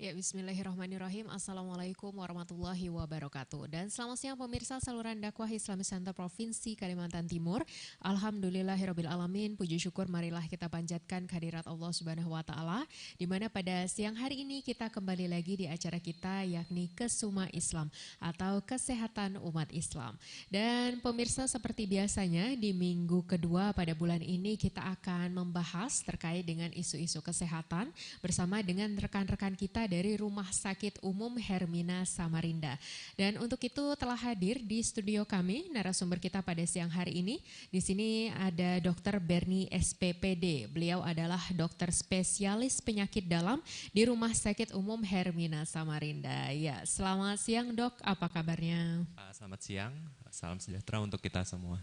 Ya, bismillahirrahmanirrahim. Assalamualaikum warahmatullahi wabarakatuh. Dan selamat siang pemirsa saluran dakwah Islamic Center Provinsi Kalimantan Timur. Alhamdulillahirrabbilalamin. Puji syukur marilah kita panjatkan kehadirat Allah Subhanahu wa taala, di mana pada siang hari ini kita kembali lagi di acara kita, yakni Kesuma Islam atau Kesehatan Umat Islam. Dan pemirsa, seperti biasanya di minggu kedua pada bulan ini kita akan membahas terkait dengan isu-isu kesehatan bersama dengan rekan-rekan kita dari Rumah Sakit Umum Hermina Samarinda. Dan untuk itu telah hadir di studio kami narasumber kita pada siang hari ini. Di sini ada Dr. Berni SPPD. Beliau adalah dokter spesialis penyakit dalam di Rumah Sakit Umum Hermina Samarinda. Ya, selamat siang Dok, apa kabarnya? Selamat siang, salam sejahtera untuk kita semua.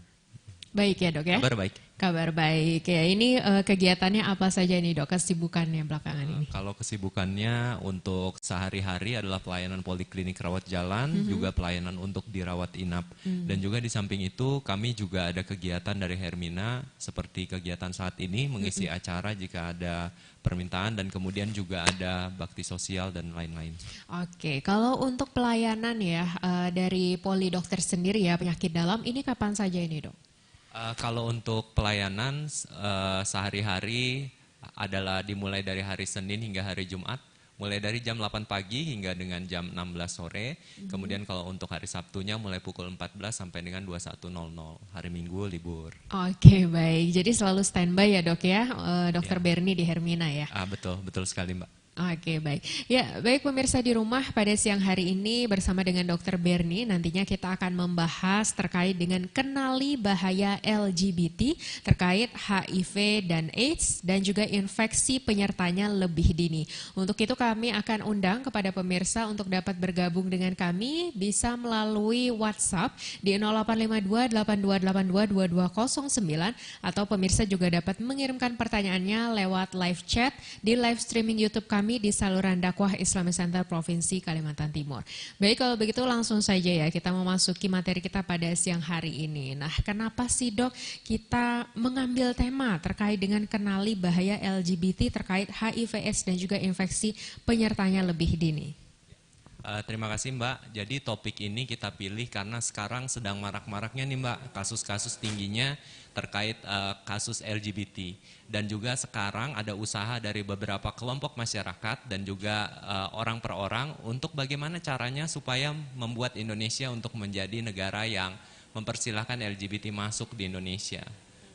Baik ya Dok ya? Kabar baik. Kabar baik ya. Ini kegiatannya apa saja nih Dok, kesibukannya belakangan ini? Kalau kesibukannya untuk sehari-hari adalah pelayanan poliklinik rawat jalan, juga pelayanan untuk dirawat inap. Dan juga di samping itu kami juga ada kegiatan dari Hermina seperti kegiatan saat ini mengisi acara jika ada permintaan, dan kemudian juga ada bakti sosial dan lain-lain. Oke, kalau untuk pelayanan ya dari poli dokter sendiri ya penyakit dalam, ini kapan saja ini Dok? Kalau untuk pelayanan sehari-hari adalah dimulai dari hari Senin hingga hari Jumat, mulai dari jam 8 pagi hingga dengan jam 16 sore. Kemudian kalau untuk hari Sabtunya mulai pukul 14 sampai dengan 21.00. Hari Minggu libur. Oke, baik. Jadi selalu standby ya Dok ya, Dokter Ya. Berni di Hermina ya? Betul sekali Mbak. Oke, baik. Ya, baik pemirsa di rumah, pada siang hari ini bersama dengan Dokter Berni nantinya kita akan membahas terkait dengan kenali bahaya LGBT terkait HIV dan AIDS dan juga infeksi penyertanya lebih dini. Untuk itu kami akan undang kepada pemirsa untuk dapat bergabung dengan kami bisa melalui WhatsApp di 085282822209 atau pemirsa juga dapat mengirimkan pertanyaannya lewat live chat di live streaming YouTube kami di saluran dakwah Islamic Center Provinsi Kalimantan Timur. Baik, kalau begitu langsung saja ya kita memasuki materi kita pada siang hari ini. Nah, kenapa sih Dok kita mengambil tema terkait dengan kenali bahaya LGBT terkait HIV/AIDS dan juga infeksi penyertanya lebih dini? Terima kasih Mbak. Jadi topik ini kita pilih karena sekarang sedang marak-maraknya nih Mbak, kasus-kasus tingginya terkait kasus LGBT. Dan juga sekarang ada usaha dari beberapa kelompok masyarakat dan juga orang per orang untuk bagaimana caranya supaya membuat Indonesia untuk menjadi negara yang mempersilahkan LGBT masuk di Indonesia.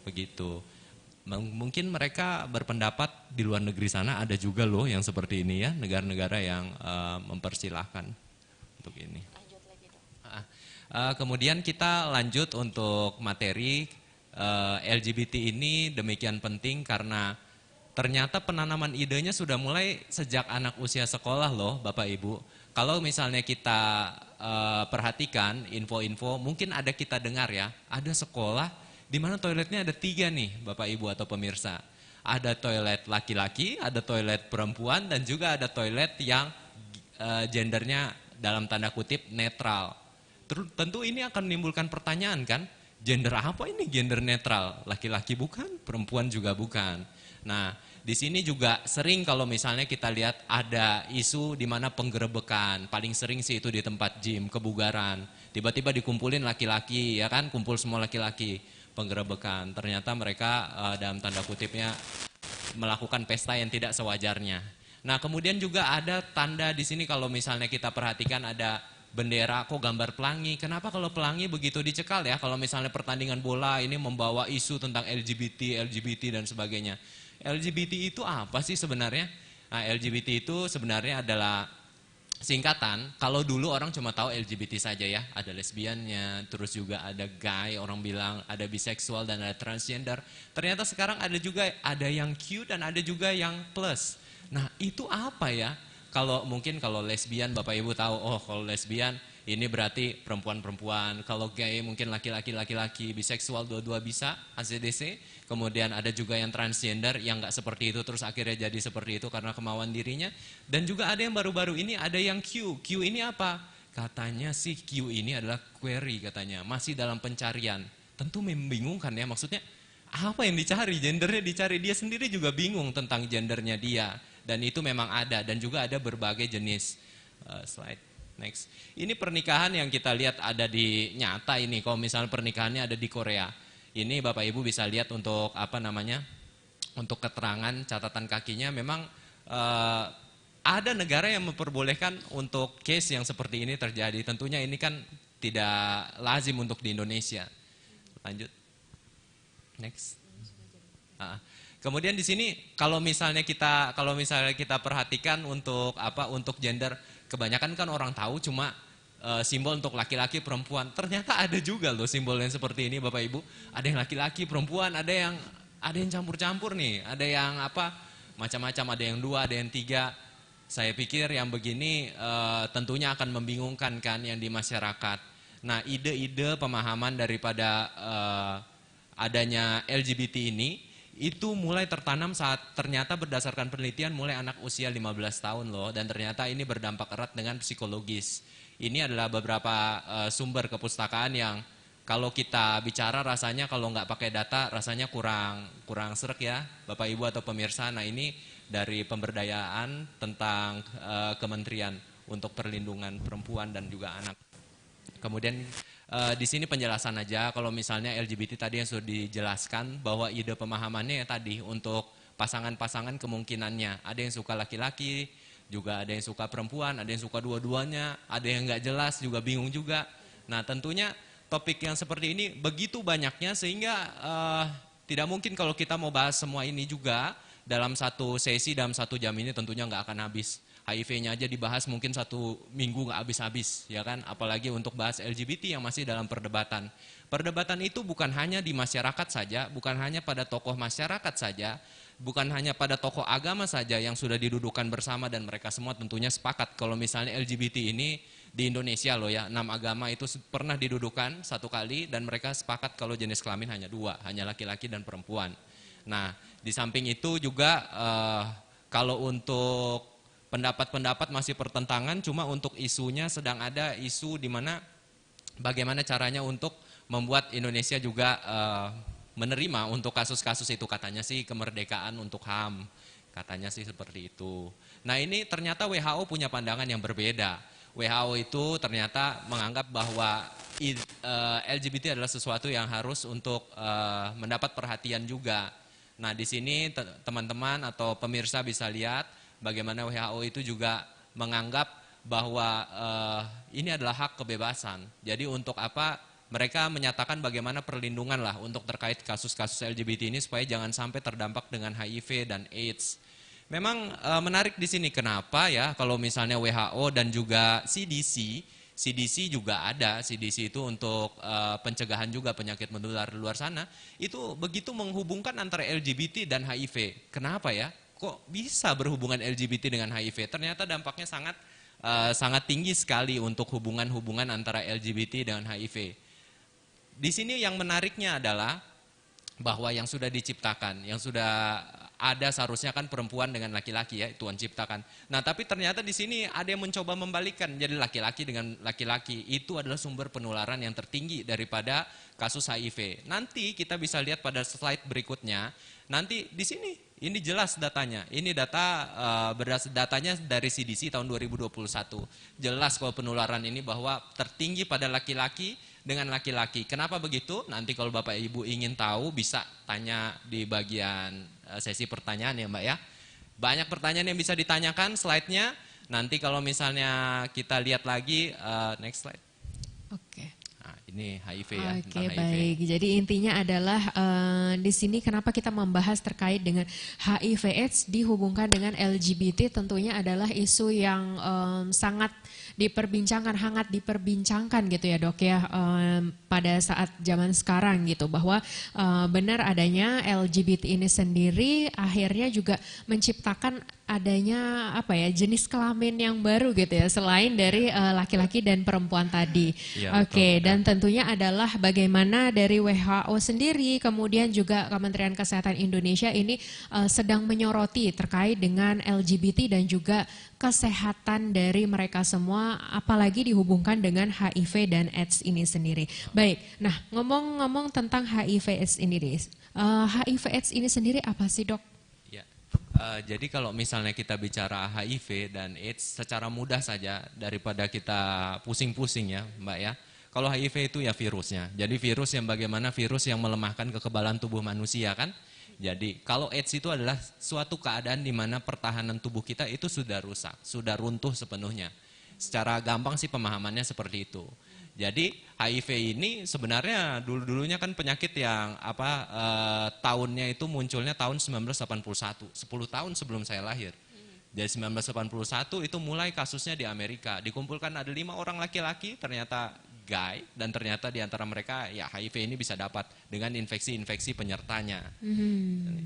Begitu. Mungkin mereka berpendapat di luar negeri sana ada juga loh yang seperti ini ya, negara-negara yang mempersilahkan untuk ini. Kemudian kita lanjut untuk materi LGBT ini demikian penting karena ternyata penanaman idenya sudah mulai sejak anak usia sekolah loh Bapak Ibu. Kalau misalnya kita perhatikan info-info, mungkin ada kita dengar ya, ada sekolah di mana toiletnya ada 3 nih Bapak Ibu atau pemirsa. Ada toilet laki-laki, ada toilet perempuan, dan juga ada toilet yang gendernya dalam tanda kutip netral. Tentu ini akan menimbulkan pertanyaan kan, gender apa ini gender netral? Laki-laki bukan, perempuan juga bukan. Nah, di sini juga sering kalau misalnya kita lihat ada isu di mana penggerebekan, paling sering sih itu di tempat gym, kebugaran. Tiba-tiba dikumpulin laki-laki, ya kan, kumpul semua laki-laki. Penggerebekan, ternyata mereka dalam tanda kutipnya melakukan pesta yang tidak sewajarnya. Nah, kemudian juga ada tanda di sini kalau misalnya kita perhatikan ada bendera, kok gambar pelangi. Kenapa kalau pelangi begitu dicekal ya? Kalau misalnya pertandingan bola ini membawa isu tentang LGBT dan sebagainya. LGBT itu apa sih sebenarnya? Nah, LGBT itu sebenarnya adalah singkatan. Kalau dulu orang cuma tahu LGBT saja ya, ada lesbiannya, terus juga ada gay, orang bilang ada biseksual dan ada transgender. Ternyata sekarang ada juga ada yang Q dan ada juga yang plus. Nah, itu apa ya? Kalau mungkin kalau lesbian Bapak Ibu tahu, oh kalau lesbian ini berarti perempuan-perempuan, kalau gay mungkin laki-laki, biseksual dua-dua bisa, ACDC. Kemudian ada juga yang transgender yang nggak seperti itu terus akhirnya jadi seperti itu karena kemauan dirinya. Dan juga ada yang baru-baru ini ada yang Q. Q ini apa? Katanya sih Q ini adalah query katanya, masih dalam pencarian. Tentu membingungkan ya, maksudnya apa yang dicari? Gendernya dicari, dia sendiri juga bingung tentang gendernya dia. dan itu memang ada dan juga ada berbagai jenis. Slide next. Ini pernikahan yang kita lihat ada di nyata ini. Kalau misalnya pernikahannya ada di Korea, ini Bapak Ibu bisa lihat untuk apa namanya, untuk keterangan catatan kakinya memang ada negara yang memperbolehkan untuk case yang seperti ini terjadi. Tentunya ini kan tidak lazim untuk di Indonesia. Lanjut. Next. Kemudian di sini kalau misalnya kita perhatikan untuk untuk gender, kebanyakan kan orang tahu cuma simbol untuk laki-laki perempuan. Ternyata ada juga loh simbol yang seperti ini Bapak Ibu. Ada yang laki-laki perempuan, ada yang campur-campur nih, ada yang macam-macam, ada yang 2, ada yang 3. Saya pikir yang begini tentunya akan membingungkan kan yang di masyarakat. Nah, ide-ide pemahaman daripada adanya LGBT ini itu mulai tertanam saat ternyata berdasarkan penelitian mulai anak usia 15 tahun loh, dan ternyata ini berdampak erat dengan psikologis. Ini adalah beberapa sumber kepustakaan yang kalau kita bicara rasanya kalau nggak pakai data rasanya kurang srek ya Bapak Ibu atau pemirsa. Nah, ini dari pemberdayaan tentang Kementerian untuk Perlindungan Perempuan dan juga Anak. Kemudian di sini penjelasan aja kalau misalnya LGBT tadi yang sudah dijelaskan bahwa ide pemahamannya ya tadi untuk pasangan-pasangan kemungkinannya. Ada yang suka laki-laki, juga ada yang suka perempuan, ada yang suka dua-duanya, ada yang nggak jelas juga bingung juga. Nah, tentunya topik yang seperti ini begitu banyaknya sehingga tidak mungkin kalau kita mau bahas semua ini juga dalam satu sesi, dalam 1 jam ini tentunya nggak akan habis. HIV-nya aja dibahas mungkin 1 minggu nggak habis-habis, ya kan? Apalagi untuk bahas LGBT yang masih dalam perdebatan. Perdebatan itu bukan hanya di masyarakat saja, bukan hanya pada tokoh masyarakat saja, bukan hanya pada tokoh agama saja yang sudah didudukan bersama dan mereka semua tentunya sepakat kalau misalnya LGBT ini di Indonesia loh ya, 6 agama itu pernah didudukan 1 kali dan mereka sepakat kalau jenis kelamin hanya 2, hanya laki-laki dan perempuan. Nah, di samping itu juga kalau untuk pendapat-pendapat masih pertentangan, cuma untuk isunya sedang ada isu di mana bagaimana caranya untuk membuat Indonesia juga menerima untuk kasus-kasus itu, katanya sih kemerdekaan untuk HAM, katanya sih seperti itu. Nah, ini ternyata WHO punya pandangan yang berbeda. WHO itu ternyata menganggap bahwa LGBT adalah sesuatu yang harus untuk mendapat perhatian juga. Nah, di sini teman-teman atau pemirsa bisa lihat bagaimana WHO itu juga menganggap bahwa ini adalah hak kebebasan. Jadi untuk apa mereka menyatakan bagaimana perlindungan lah untuk terkait kasus-kasus LGBT ini supaya jangan sampai terdampak dengan HIV dan AIDS. Memang menarik di sini kenapa ya kalau misalnya WHO dan juga CDC juga ada, CDC itu untuk pencegahan juga penyakit menular di luar sana, itu begitu menghubungkan antara LGBT dan HIV. Kenapa ya? Kok bisa berhubungan LGBT dengan HIV? Ternyata dampaknya sangat tinggi sekali untuk hubungan-hubungan antara LGBT dengan HIV. Di sini yang menariknya adalah bahwa yang sudah diciptakan, yang sudah ada seharusnya kan perempuan dengan laki-laki ya, Tuhan ciptakan. Nah, tapi ternyata di sini ada yang mencoba membalikkan, jadi laki-laki dengan laki-laki itu adalah sumber penularan yang tertinggi daripada kasus HIV. Nanti kita bisa lihat pada slide berikutnya. Nanti di sini ini jelas datanya. Ini datanya dari CDC tahun 2021. Jelas kalau penularan ini bahwa tertinggi pada laki-laki dengan laki-laki. Kenapa begitu? Nanti kalau Bapak Ibu ingin tahu bisa tanya di bagian sesi pertanyaan ya Mbak ya. Banyak pertanyaan yang bisa ditanyakan slide-nya. Nanti kalau misalnya kita lihat lagi, next slide. Oke. Nah, ini HIV ya. Oke, baik. Jadi intinya adalah di sini kenapa kita membahas terkait dengan HIV/AIDS dihubungkan dengan LGBT, tentunya adalah isu yang sangat diperbincangkan, hangat diperbincangkan gitu ya Dok ya, pada saat zaman sekarang gitu, bahwa benar adanya LGBT ini sendiri akhirnya juga menciptakan adanya jenis kelamin yang baru gitu ya, selain dari laki-laki dan perempuan tadi. Ya, Oke, dan tentunya adalah bagaimana dari WHO sendiri, kemudian juga Kementerian Kesehatan Indonesia ini sedang menyoroti terkait dengan LGBT dan juga kesehatan dari mereka semua, apalagi dihubungkan dengan HIV dan AIDS ini sendiri. Baik, nah ngomong-ngomong tentang HIV/AIDS ini, HIV/AIDS ini sendiri apa sih Dok? Ya. Jadi kalau misalnya kita bicara HIV dan AIDS secara mudah saja daripada kita pusing-pusing ya Mbak ya. Kalau HIV itu ya virusnya. Jadi virus yang bagaimana virus yang melemahkan kekebalan tubuh manusia kan. Jadi kalau AIDS itu adalah suatu keadaan di mana pertahanan tubuh kita itu sudah rusak, sudah runtuh sepenuhnya. Secara gampang sih pemahamannya seperti itu. Jadi HIV ini sebenarnya dulu-dulunya kan penyakit yang tahunnya itu munculnya tahun 1981, 10 tahun sebelum saya lahir. Jadi 1981 itu mulai kasusnya di Amerika. Dikumpulkan ada 5 orang laki-laki, ternyata gay, dan ternyata di antara mereka ya HIV ini bisa dapat dengan infeksi-infeksi penyertanya.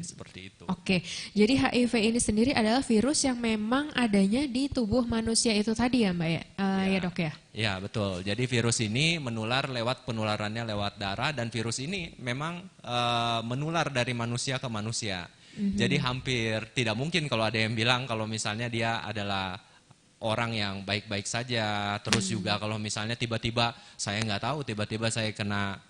Seperti itu. Oke, jadi HIV ini sendiri adalah virus yang memang adanya di tubuh manusia itu tadi ya Mbak ya? Ya dok ya? Ya betul, jadi virus ini menular lewat penularannya lewat darah dan virus ini memang menular dari manusia ke manusia. Jadi hampir tidak mungkin kalau ada yang bilang kalau misalnya dia adalah orang yang baik-baik saja, terus juga kalau misalnya tiba-tiba saya nggak tahu, tiba-tiba saya kena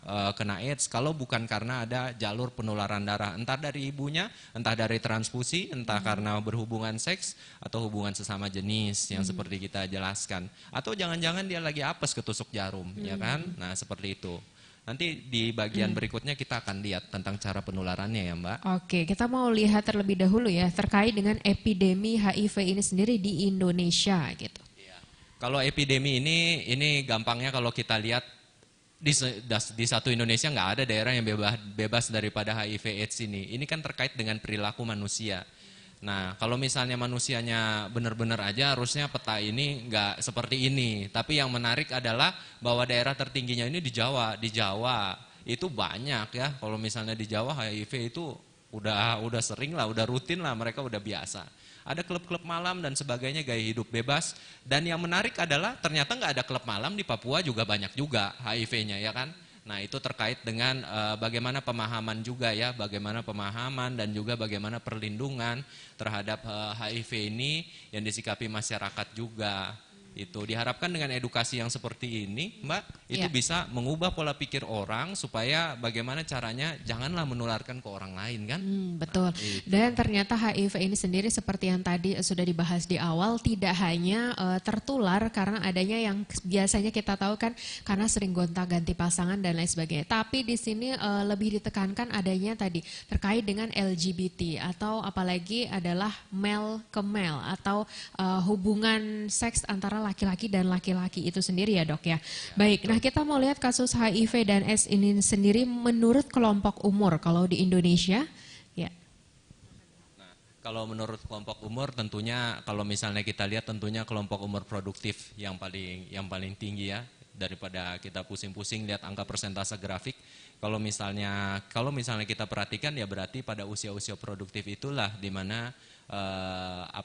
AIDS, kalau bukan karena ada jalur penularan darah, entah dari ibunya, entah dari transfusi, entah karena berhubungan seks atau hubungan sesama jenis yang seperti kita jelaskan, atau jangan-jangan dia lagi apes ketusuk jarum, ya kan? Nah seperti itu. Nanti di bagian berikutnya kita akan lihat tentang cara penularannya ya Mbak. Oke, kita mau lihat terlebih dahulu ya terkait dengan epidemi HIV ini sendiri di Indonesia gitu. Kalau epidemi ini gampangnya kalau kita lihat di satu Indonesia nggak ada daerah yang bebas daripada HIV AIDS ini. Ini kan terkait dengan perilaku manusia. Nah, kalau misalnya manusianya benar-benar aja harusnya peta ini nggak seperti ini. Tapi yang menarik adalah bahwa daerah tertingginya ini di Jawa. Di Jawa itu banyak ya. Kalau misalnya di Jawa HIV itu udah sering lah, udah rutin lah, mereka udah biasa. Ada klub-klub malam dan sebagainya, gaya hidup bebas. Dan yang menarik adalah ternyata nggak ada klub malam di Papua juga banyak juga HIV-nya ya kan. Nah itu terkait dengan bagaimana pemahaman juga ya, bagaimana pemahaman dan juga bagaimana perlindungan terhadap HIV ini yang disikapi masyarakat juga. Itu diharapkan dengan edukasi yang seperti ini Mbak, itu bisa mengubah pola pikir orang supaya bagaimana caranya janganlah menularkan ke orang lain kan. Betul. Nah, dan ternyata HIV ini sendiri seperti yang tadi sudah dibahas di awal tidak hanya tertular karena adanya yang biasanya kita tahu kan karena sering gonta-ganti pasangan dan lain sebagainya. Tapi di sini lebih ditekankan adanya tadi terkait dengan LGBT atau apalagi adalah male ke male atau hubungan seks antara laki-laki dan laki-laki itu sendiri ya dok ya. Baik, nah kita mau lihat kasus HIV dan AIDS ini sendiri menurut kelompok umur kalau di Indonesia ya. Nah, kalau menurut kelompok umur tentunya kalau misalnya kita lihat tentunya kelompok umur produktif yang paling tinggi ya daripada kita pusing-pusing lihat angka persentase grafik. Kalau misalnya kita perhatikan ya berarti pada usia-usia produktif itulah di mana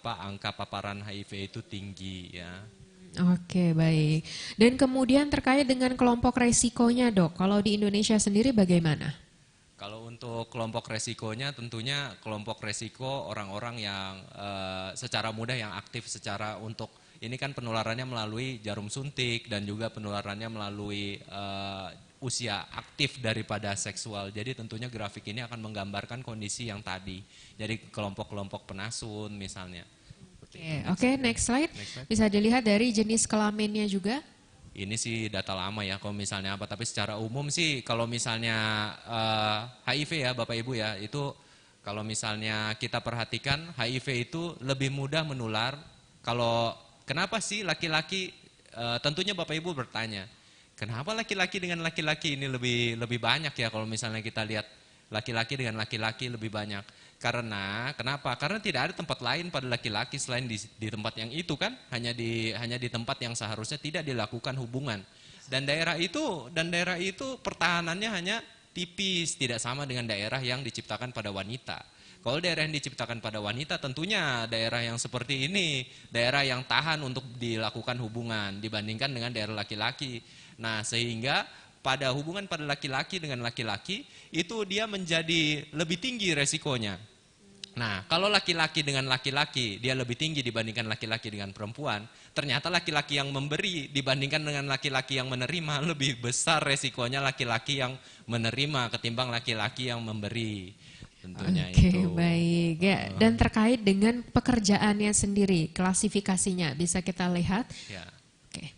angka paparan HIV itu tinggi ya. Oke, baik. Dan kemudian terkait dengan kelompok resikonya dok, kalau di Indonesia sendiri bagaimana? Kalau untuk kelompok resikonya tentunya kelompok resiko orang-orang yang secara mudah yang aktif secara untuk ini kan penularannya melalui jarum suntik dan juga penularannya melalui usia aktif daripada seksual. Jadi tentunya grafik ini akan menggambarkan kondisi yang tadi. Jadi kelompok-kelompok penasun misalnya. Oke, next slide. Bisa dilihat dari jenis kelaminnya juga. Ini sih data lama ya kalau misalnya tapi secara umum sih kalau misalnya HIV ya Bapak Ibu ya, itu kalau misalnya kita perhatikan HIV itu lebih mudah menular. Kalau kenapa sih laki-laki, tentunya Bapak Ibu bertanya, kenapa laki-laki dengan laki-laki ini lebih banyak ya kalau misalnya kita lihat laki-laki dengan laki-laki lebih banyak. Kenapa? Karena tidak ada tempat lain pada laki-laki selain di tempat yang itu kan, hanya di tempat yang seharusnya tidak dilakukan hubungan. Dan daerah itu pertahanannya hanya tipis, tidak sama dengan daerah yang diciptakan pada wanita. Kalau daerah yang diciptakan pada wanita tentunya daerah yang seperti ini, daerah yang tahan untuk dilakukan hubungan dibandingkan dengan daerah laki-laki. Nah, sehingga pada hubungan pada laki-laki dengan laki-laki itu dia menjadi lebih tinggi resikonya. Nah, kalau laki-laki dengan laki-laki dia lebih tinggi dibandingkan laki-laki dengan perempuan, ternyata laki-laki yang memberi dibandingkan dengan laki-laki yang menerima lebih besar resikonya laki-laki yang menerima ketimbang laki-laki yang memberi. tentunya Oke, itu. baik ya. Dan terkait dengan pekerjaannya sendiri, klasifikasinya bisa kita lihat. Ya. Oke.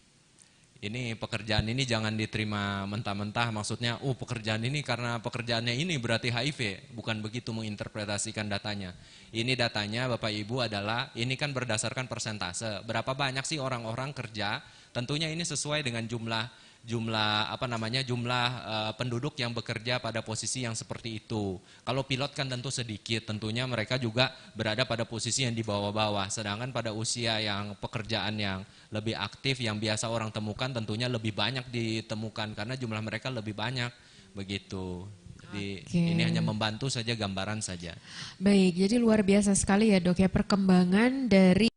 Ini pekerjaan ini jangan diterima mentah-mentah, maksudnya, pekerjaan ini karena pekerjaannya ini berarti HIV. Bukan begitu menginterpretasikan datanya. Ini datanya Bapak Ibu adalah, ini kan berdasarkan persentase. Berapa banyak sih orang-orang kerja, tentunya ini sesuai dengan jumlah penduduk yang bekerja pada posisi yang seperti itu. Kalau pilot kan tentu sedikit, tentunya mereka juga berada pada posisi yang di bawah-bawah. Sedangkan pada usia yang pekerjaan yang lebih aktif, yang biasa orang temukan tentunya lebih banyak ditemukan karena jumlah mereka lebih banyak, begitu. Jadi ini hanya membantu saja, gambaran saja. Baik, jadi luar biasa sekali ya Dok ya perkembangan dari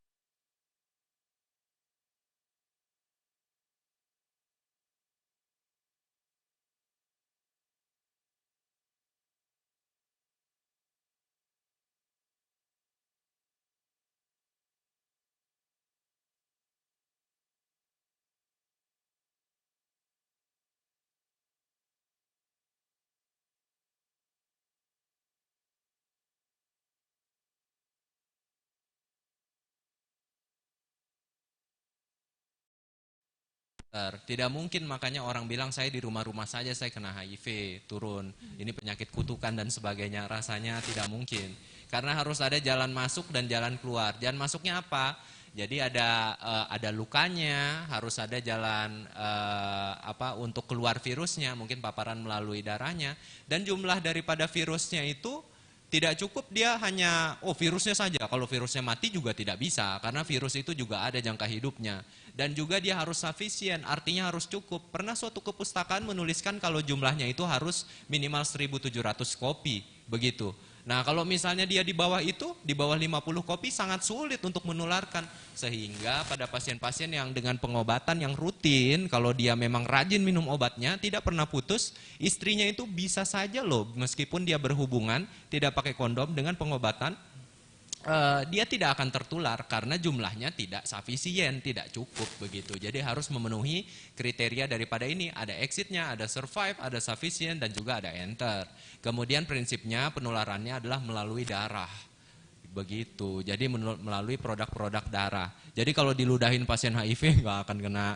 Tidak mungkin makanya orang bilang saya di rumah-rumah saja saya kena HIV, turun. Ini penyakit kutukan dan sebagainya, rasanya tidak mungkin. Karena harus ada jalan masuk dan jalan keluar. Jalan masuknya apa? Jadi ada lukanya, harus ada jalan untuk keluar virusnya, mungkin paparan melalui darahnya. Dan jumlah daripada virusnya itu tidak cukup dia hanya, virusnya saja. Kalau virusnya mati juga tidak bisa, karena virus itu juga ada jangka hidupnya. Dan juga dia harus sufficient, artinya harus cukup. Pernah suatu kepustakaan menuliskan kalau jumlahnya itu harus minimal 1.700 kopi, begitu. Nah kalau misalnya dia di bawah itu, di bawah 50 kopi sangat sulit untuk menularkan. Sehingga pada pasien-pasien yang dengan pengobatan yang rutin, kalau dia memang rajin minum obatnya, tidak pernah putus, istrinya itu bisa saja loh, meskipun dia berhubungan, tidak pakai kondom dengan pengobatan, dia tidak akan tertular karena jumlahnya tidak sufficient, tidak cukup begitu. Jadi harus memenuhi kriteria daripada ini, ada exitnya, ada survive, ada sufficient, dan juga ada enter. Kemudian prinsipnya penularannya adalah melalui darah. Begitu, jadi melalui produk-produk darah. Jadi kalau diludahin pasien HIV nggak akan kena,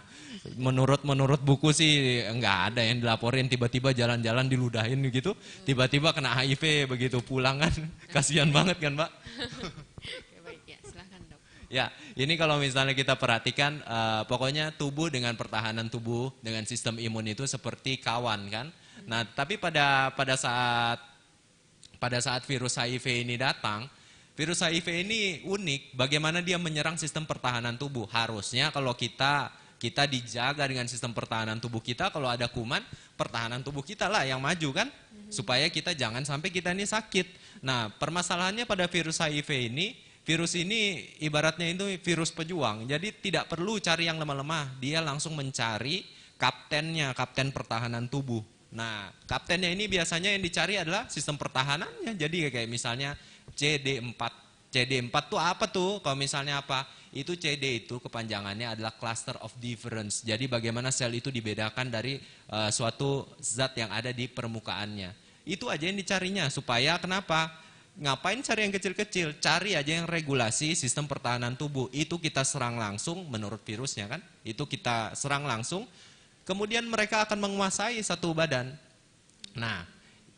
menurut buku sih nggak ada yang dilaporin tiba-tiba jalan-jalan diludahin gitu, tiba-tiba kena HIV begitu pulang kan, kasihan banget kan Mbak. Oke, baik ya, silakan Dok. Ya, ini kalau misalnya kita perhatikan, pokoknya tubuh dengan pertahanan tubuh dengan sistem imun itu seperti kawan kan. Nah, tapi pada saat virus HIV ini datang, virus HIV ini unik, bagaimana dia menyerang sistem pertahanan tubuh. Harusnya kalau kita dijaga dengan sistem pertahanan tubuh kita, kalau ada kuman, pertahanan tubuh kita lah yang maju kan, supaya kita jangan sampai kita ini sakit. Nah, permasalahannya pada virus HIV ini, virus ini ibaratnya itu virus pejuang, jadi tidak perlu cari yang lemah-lemah, dia langsung mencari kaptennya, kapten pertahanan tubuh. Nah, kaptennya ini biasanya yang dicari adalah sistem pertahanannya, jadi kayak misalnya CD4. CD4 tuh apa tuh? Kalau misalnya apa? Itu CD itu kepanjangannya adalah cluster of difference. Jadi bagaimana sel itu dibedakan dari suatu zat yang ada di permukaannya. Itu aja yang dicarinya supaya kenapa? Ngapain cari yang kecil-kecil? Cari aja yang regulasi sistem pertahanan tubuh. Itu kita serang langsung menurut virusnya kan? Itu kita serang langsung. Kemudian mereka akan menguasai satu badan. Nah,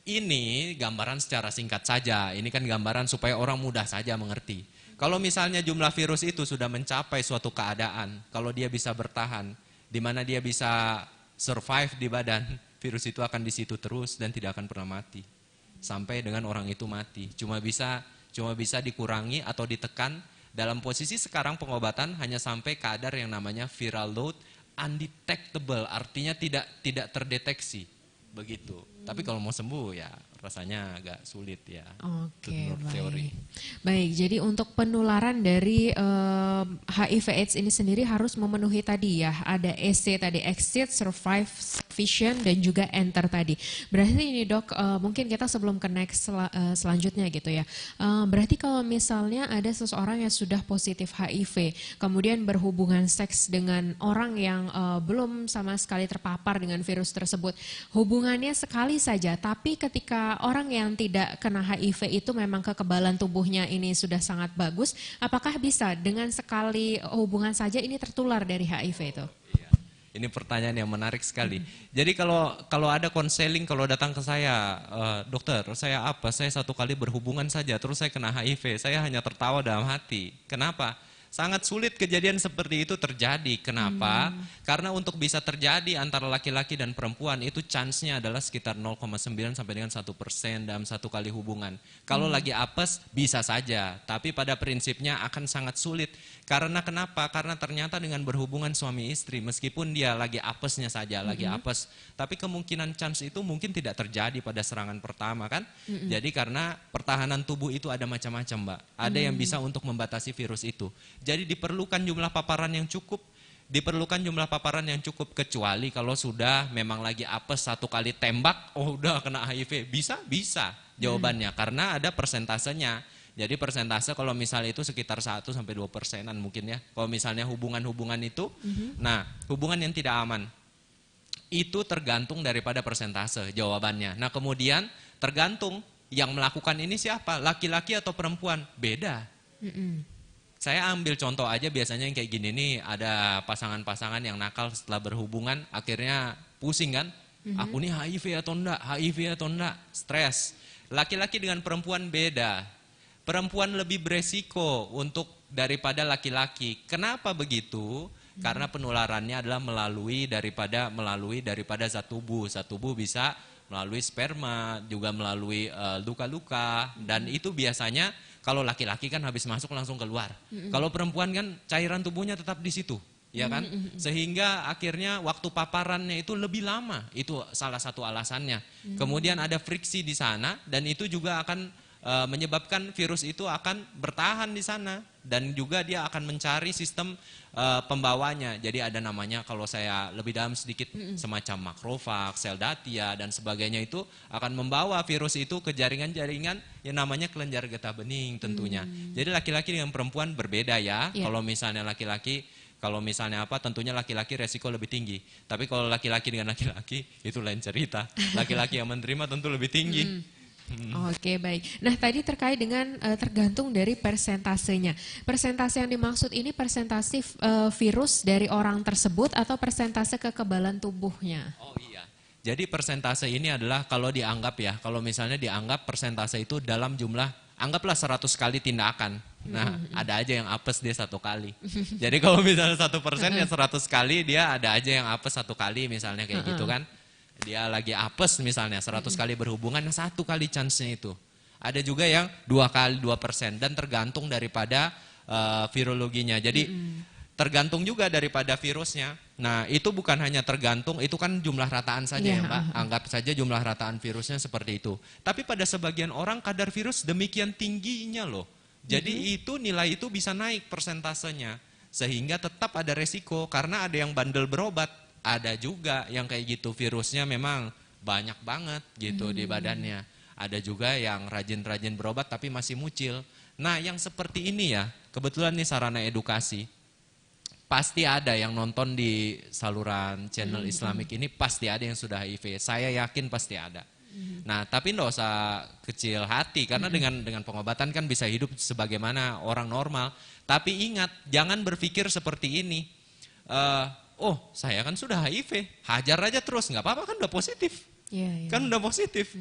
ini gambaran secara singkat saja, ini kan gambaran supaya orang mudah saja mengerti. Kalau misalnya jumlah virus itu sudah mencapai suatu keadaan, kalau dia bisa bertahan, di mana dia bisa survive di badan, virus itu akan di situ terus dan tidak akan pernah mati. Sampai dengan orang itu mati, cuma bisa dikurangi atau ditekan. Dalam posisi sekarang pengobatan hanya sampai kadar yang namanya viral load undetectable, artinya tidak terdeteksi. Begitu. Tapi kalau mau sembuh ya rasanya agak sulit ya. Oke, menurut teori. Baik, jadi untuk penularan dari HIV/AIDS ini sendiri harus memenuhi tadi ya, ada EC tadi, exit, survive, sufficient, dan juga enter tadi. Berarti ini Dok, mungkin kita sebelum ke next selanjutnya gitu ya. Berarti kalau misalnya ada seseorang yang sudah positif HIV, kemudian berhubungan seks dengan orang yang belum sama sekali terpapar dengan virus tersebut, hubungannya sekali saja, tapi ketika ketika orang yang tidak kena HIV itu memang kekebalan tubuhnya ini sudah sangat bagus, apakah bisa dengan sekali hubungan saja ini tertular dari HIV itu? Ini pertanyaan yang menarik sekali. Jadi kalau ada konseling, kalau datang ke saya, dokter, saya apa? Saya 1 kali berhubungan saja, terus saya kena HIV. Saya hanya tertawa dalam hati. Kenapa? Sangat sulit kejadian seperti itu terjadi. Kenapa? Karena untuk bisa terjadi antara laki-laki dan perempuan itu chance-nya adalah sekitar 0,9 sampai dengan 1% dalam 1 kali hubungan. Kalau lagi apes bisa saja, tapi pada prinsipnya akan sangat sulit. Karena kenapa? Karena ternyata dengan berhubungan suami istri, meskipun dia lagi apesnya saja, lagi apes, tapi kemungkinan chance itu mungkin tidak terjadi pada serangan pertama kan? Jadi karena pertahanan tubuh itu ada macam-macam, Mbak. Ada yang bisa untuk membatasi virus itu. Jadi diperlukan jumlah paparan yang cukup, kecuali kalau sudah memang lagi apes 1 kali tembak, oh udah kena HIV, bisa jawabannya karena ada persentasenya. Jadi persentase kalau misalnya itu sekitar 1-2% mungkin ya. Kalau misalnya hubungan-hubungan itu, nah hubungan yang tidak aman itu tergantung daripada persentase jawabannya. Nah kemudian tergantung yang melakukan ini siapa, laki-laki atau perempuan, beda. Saya ambil contoh aja biasanya yang kayak gini nih, ada pasangan-pasangan yang nakal setelah berhubungan akhirnya pusing kan, aku nih HIV atau enggak, stres. Laki-laki dengan perempuan beda. Perempuan lebih beresiko untuk daripada laki-laki. Kenapa begitu? Karena penularannya adalah melalui daripada zat tubuh. Zat tubuh bisa melalui sperma, juga melalui luka-luka. Dan itu biasanya kalau laki-laki kan habis masuk langsung keluar. Kalau perempuan kan cairan tubuhnya tetap di situ. Ya kan? Sehingga akhirnya waktu paparannya itu lebih lama. Itu salah satu alasannya. Kemudian ada friksi di sana dan itu juga akan menyebabkan virus itu akan bertahan di sana dan juga dia akan mencari sistem pembawanya. Jadi ada namanya kalau saya lebih dalam sedikit semacam makrofag, sel datia dan sebagainya itu akan membawa virus itu ke jaringan-jaringan yang namanya kelenjar getah bening tentunya. Jadi laki-laki dengan perempuan berbeda ya. Kalau misalnya laki-laki tentunya laki-laki resiko lebih tinggi. Tapi kalau laki-laki dengan laki-laki itu lain cerita. Laki-laki yang menerima tentu lebih tinggi. Oke, baik. Nah tadi terkait dengan tergantung dari persentasenya. Persentase yang dimaksud ini persentase virus dari orang tersebut atau persentase kekebalan tubuhnya? Oh iya. Jadi persentase ini adalah kalau dianggap ya, kalau misalnya dianggap persentase itu dalam jumlah, anggaplah 100 kali tindakan. Nah ada aja yang apes dia 1 kali. Jadi kalau misalnya 1% ya 100 kali dia ada aja yang apes 1 kali misalnya kayak gitu kan. Dia lagi apes misalnya 100 kali berhubungan 1 kali chance-nya itu. Ada juga yang 2 kali 2% dan tergantung daripada virologinya. Jadi tergantung juga daripada virusnya. Nah itu bukan hanya tergantung, itu kan jumlah rataan saja ya Mbak. Anggap saja jumlah rataan virusnya seperti itu. Tapi pada sebagian orang kadar virus demikian tingginya loh. Jadi itu nilai itu bisa naik persentasenya. Sehingga tetap ada resiko karena ada yang bandel berobat. Ada juga yang kayak gitu virusnya memang banyak banget gitu di badannya. Ada juga yang rajin-rajin berobat tapi masih mucil. Nah yang seperti ini ya, kebetulan nih sarana edukasi. Pasti ada yang nonton di saluran channel Islamik ini pasti ada yang sudah HIV. Saya yakin pasti ada. Nah tapi nggak usah kecil hati karena dengan pengobatan kan bisa hidup sebagaimana orang normal. Tapi ingat jangan berpikir seperti ini. Oh saya kan sudah HIV, hajar aja terus, nggak apa-apa kan udah positif. Kan udah positif.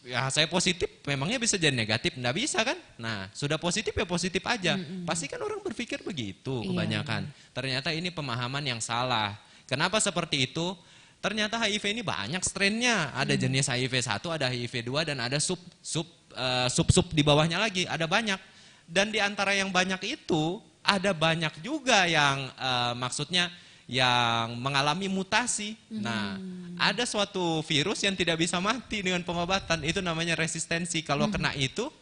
Ya saya positif, memangnya bisa jadi negatif? Nggak bisa kan? Nah sudah positif ya positif aja. Pasti kan orang berpikir begitu kebanyakan. Ternyata ini pemahaman yang salah. Kenapa seperti itu? Ternyata HIV ini banyak strainnya. Ada jenis HIV 1, ada HIV 2 dan ada sub di bawahnya lagi, ada banyak. Dan di antara yang banyak itu, ada banyak juga yang maksudnya yang mengalami mutasi. Nah, ada suatu virus yang tidak bisa mati dengan pengobatan, itu namanya resistensi. Kalau kena itu,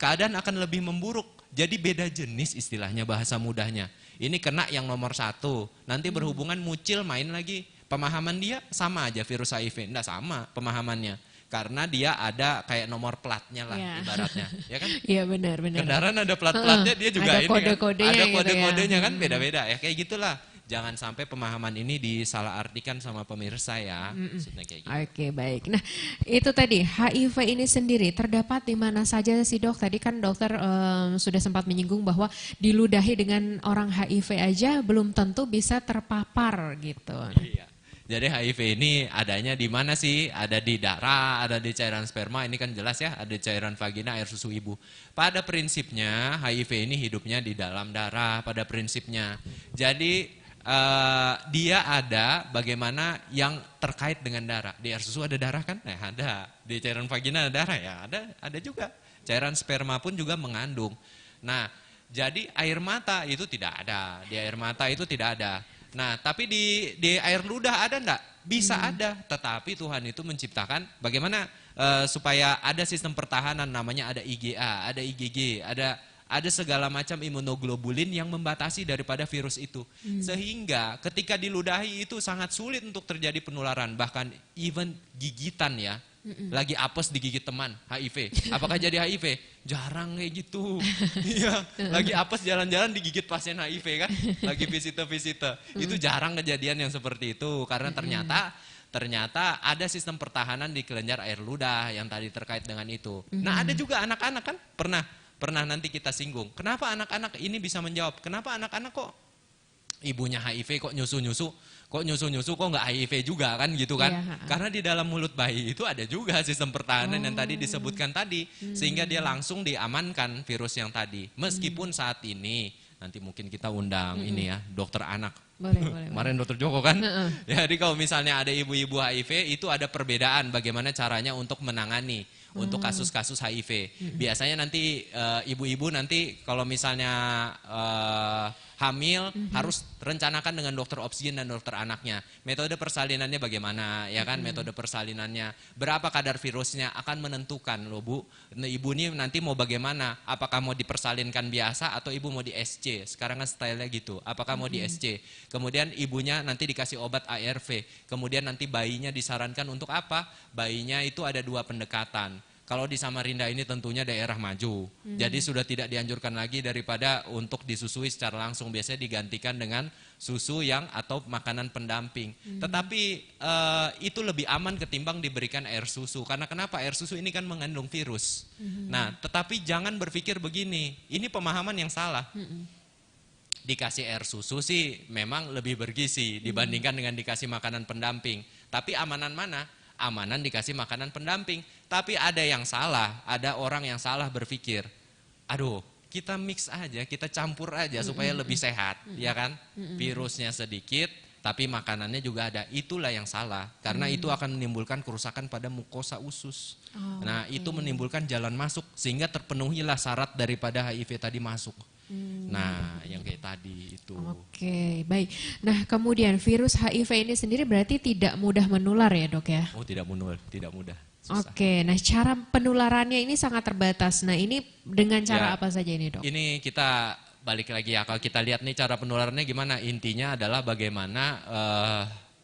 keadaan akan lebih memburuk. Jadi beda jenis istilahnya bahasa mudahnya. Ini kena yang nomor 1, nanti berhubungan mucil main lagi. Pemahaman dia sama aja virus HIV, enggak sama pemahamannya. Karena dia ada kayak nomor platnya lah ibaratnya, ya kan? Iya benar. Kendaraan ada plat-platnya, dia juga ada ini kode-kodenya kan, ada gitu kode-kodenya kan beda-beda ya, kayak gitulah. jangan sampai pemahaman ini disalahartikan sama pemirsa ya. Maksudnya kayak gitu. Oke, baik. Nah, itu tadi HIV ini sendiri terdapat di mana saja sih dok? Tadi kan dokter sudah sempat menyinggung bahwa diludahi dengan orang HIV aja belum tentu bisa terpapar gitu. Iya. Jadi HIV ini adanya di mana sih? Ada di darah, ada di cairan sperma, ini kan jelas ya, ada di cairan vagina, air susu ibu. Pada prinsipnya HIV ini hidupnya di dalam darah pada prinsipnya. Jadi dia ada bagaimana yang terkait dengan darah. Di air susu ada darah kan? Ada. Di cairan vagina ada darah ya? Ada juga. Cairan sperma pun juga mengandung. Nah, jadi air mata itu tidak ada. Di air mata itu tidak ada. Nah, tapi di air ludah ada enggak? Bisa ada, tetapi Tuhan itu menciptakan bagaimana supaya ada sistem pertahanan, namanya ada IgA, ada IgG, ada segala macam imunoglobulin yang membatasi daripada virus itu. Sehingga ketika diludahi itu sangat sulit untuk terjadi penularan, bahkan even gigitan ya. Lagi apes digigit teman, HIV. Apakah jadi HIV? Jarang kayak gitu. Iya, lagi apes jalan-jalan digigit pasien HIV kan? Lagi visite-visite. Itu jarang kejadian yang seperti itu karena ternyata ada sistem pertahanan di kelenjar air ludah yang tadi terkait dengan itu. Nah, ada juga anak-anak kan pernah nanti kita singgung. Kenapa anak-anak ini bisa menjawab? Kenapa anak-anak kok ibunya HIV kok nyusu-nyusu kok nggak HIV juga kan gitu kan? Iya. Karena di dalam mulut bayi itu ada juga sistem pertahanan yang tadi disebutkan tadi, sehingga dia langsung diamankan virus yang tadi. Meskipun saat ini nanti mungkin kita undang ini ya dokter anak. Boleh. Kemarin dokter Joko kan? Jadi kalau misalnya ada ibu-ibu HIV itu ada perbedaan bagaimana caranya untuk menangani untuk kasus-kasus HIV. Biasanya nanti ibu-ibu nanti kalau misalnya hamil harus rencanakan dengan dokter obsgin dan dokter anaknya. Metode persalinannya bagaimana, ya kan? Metode persalinannya, berapa kadar virusnya akan menentukan loh Bu. Nah, ibu ini nanti mau bagaimana? Apakah mau dipersalinkan biasa atau ibu mau di SC? Sekarang kan stylenya gitu. Apakah mau di SC? Kemudian ibunya nanti dikasih obat ARV. Kemudian nanti bayinya disarankan untuk apa? Bayinya itu ada 2 pendekatan. Kalau di Samarinda ini tentunya daerah maju, jadi sudah tidak dianjurkan lagi daripada untuk disusui secara langsung, biasanya digantikan dengan susu yang atau makanan pendamping. Tetapi itu lebih aman ketimbang diberikan air susu, karena kenapa? Air susu ini kan mengandung virus. Nah, tetapi jangan berpikir begini, ini pemahaman yang salah. Dikasih air susu sih memang lebih bergizi dibandingkan dengan dikasih makanan pendamping. Tapi amanan mana? Amanan dikasih makanan pendamping. Tapi ada yang salah, ada orang yang salah berpikir, aduh kita mix aja, kita campur aja supaya lebih sehat, ya kan? Virusnya sedikit, tapi makanannya juga ada. Itulah yang salah, karena itu akan menimbulkan kerusakan pada mukosa usus. Nah, itu menimbulkan jalan masuk, sehingga terpenuhilah syarat daripada HIV tadi masuk. Nah, yang kayak tadi itu. Oke, baik. Nah, kemudian virus HIV ini sendiri berarti tidak mudah menular ya dok ya? Oh, tidak mudah. Susah. Oke, nah cara penularannya ini sangat terbatas. Nah, ini dengan cara apa saja ini dok? Ini kita balik lagi ya, kalau kita lihat nih cara penularannya gimana. Intinya adalah bagaimana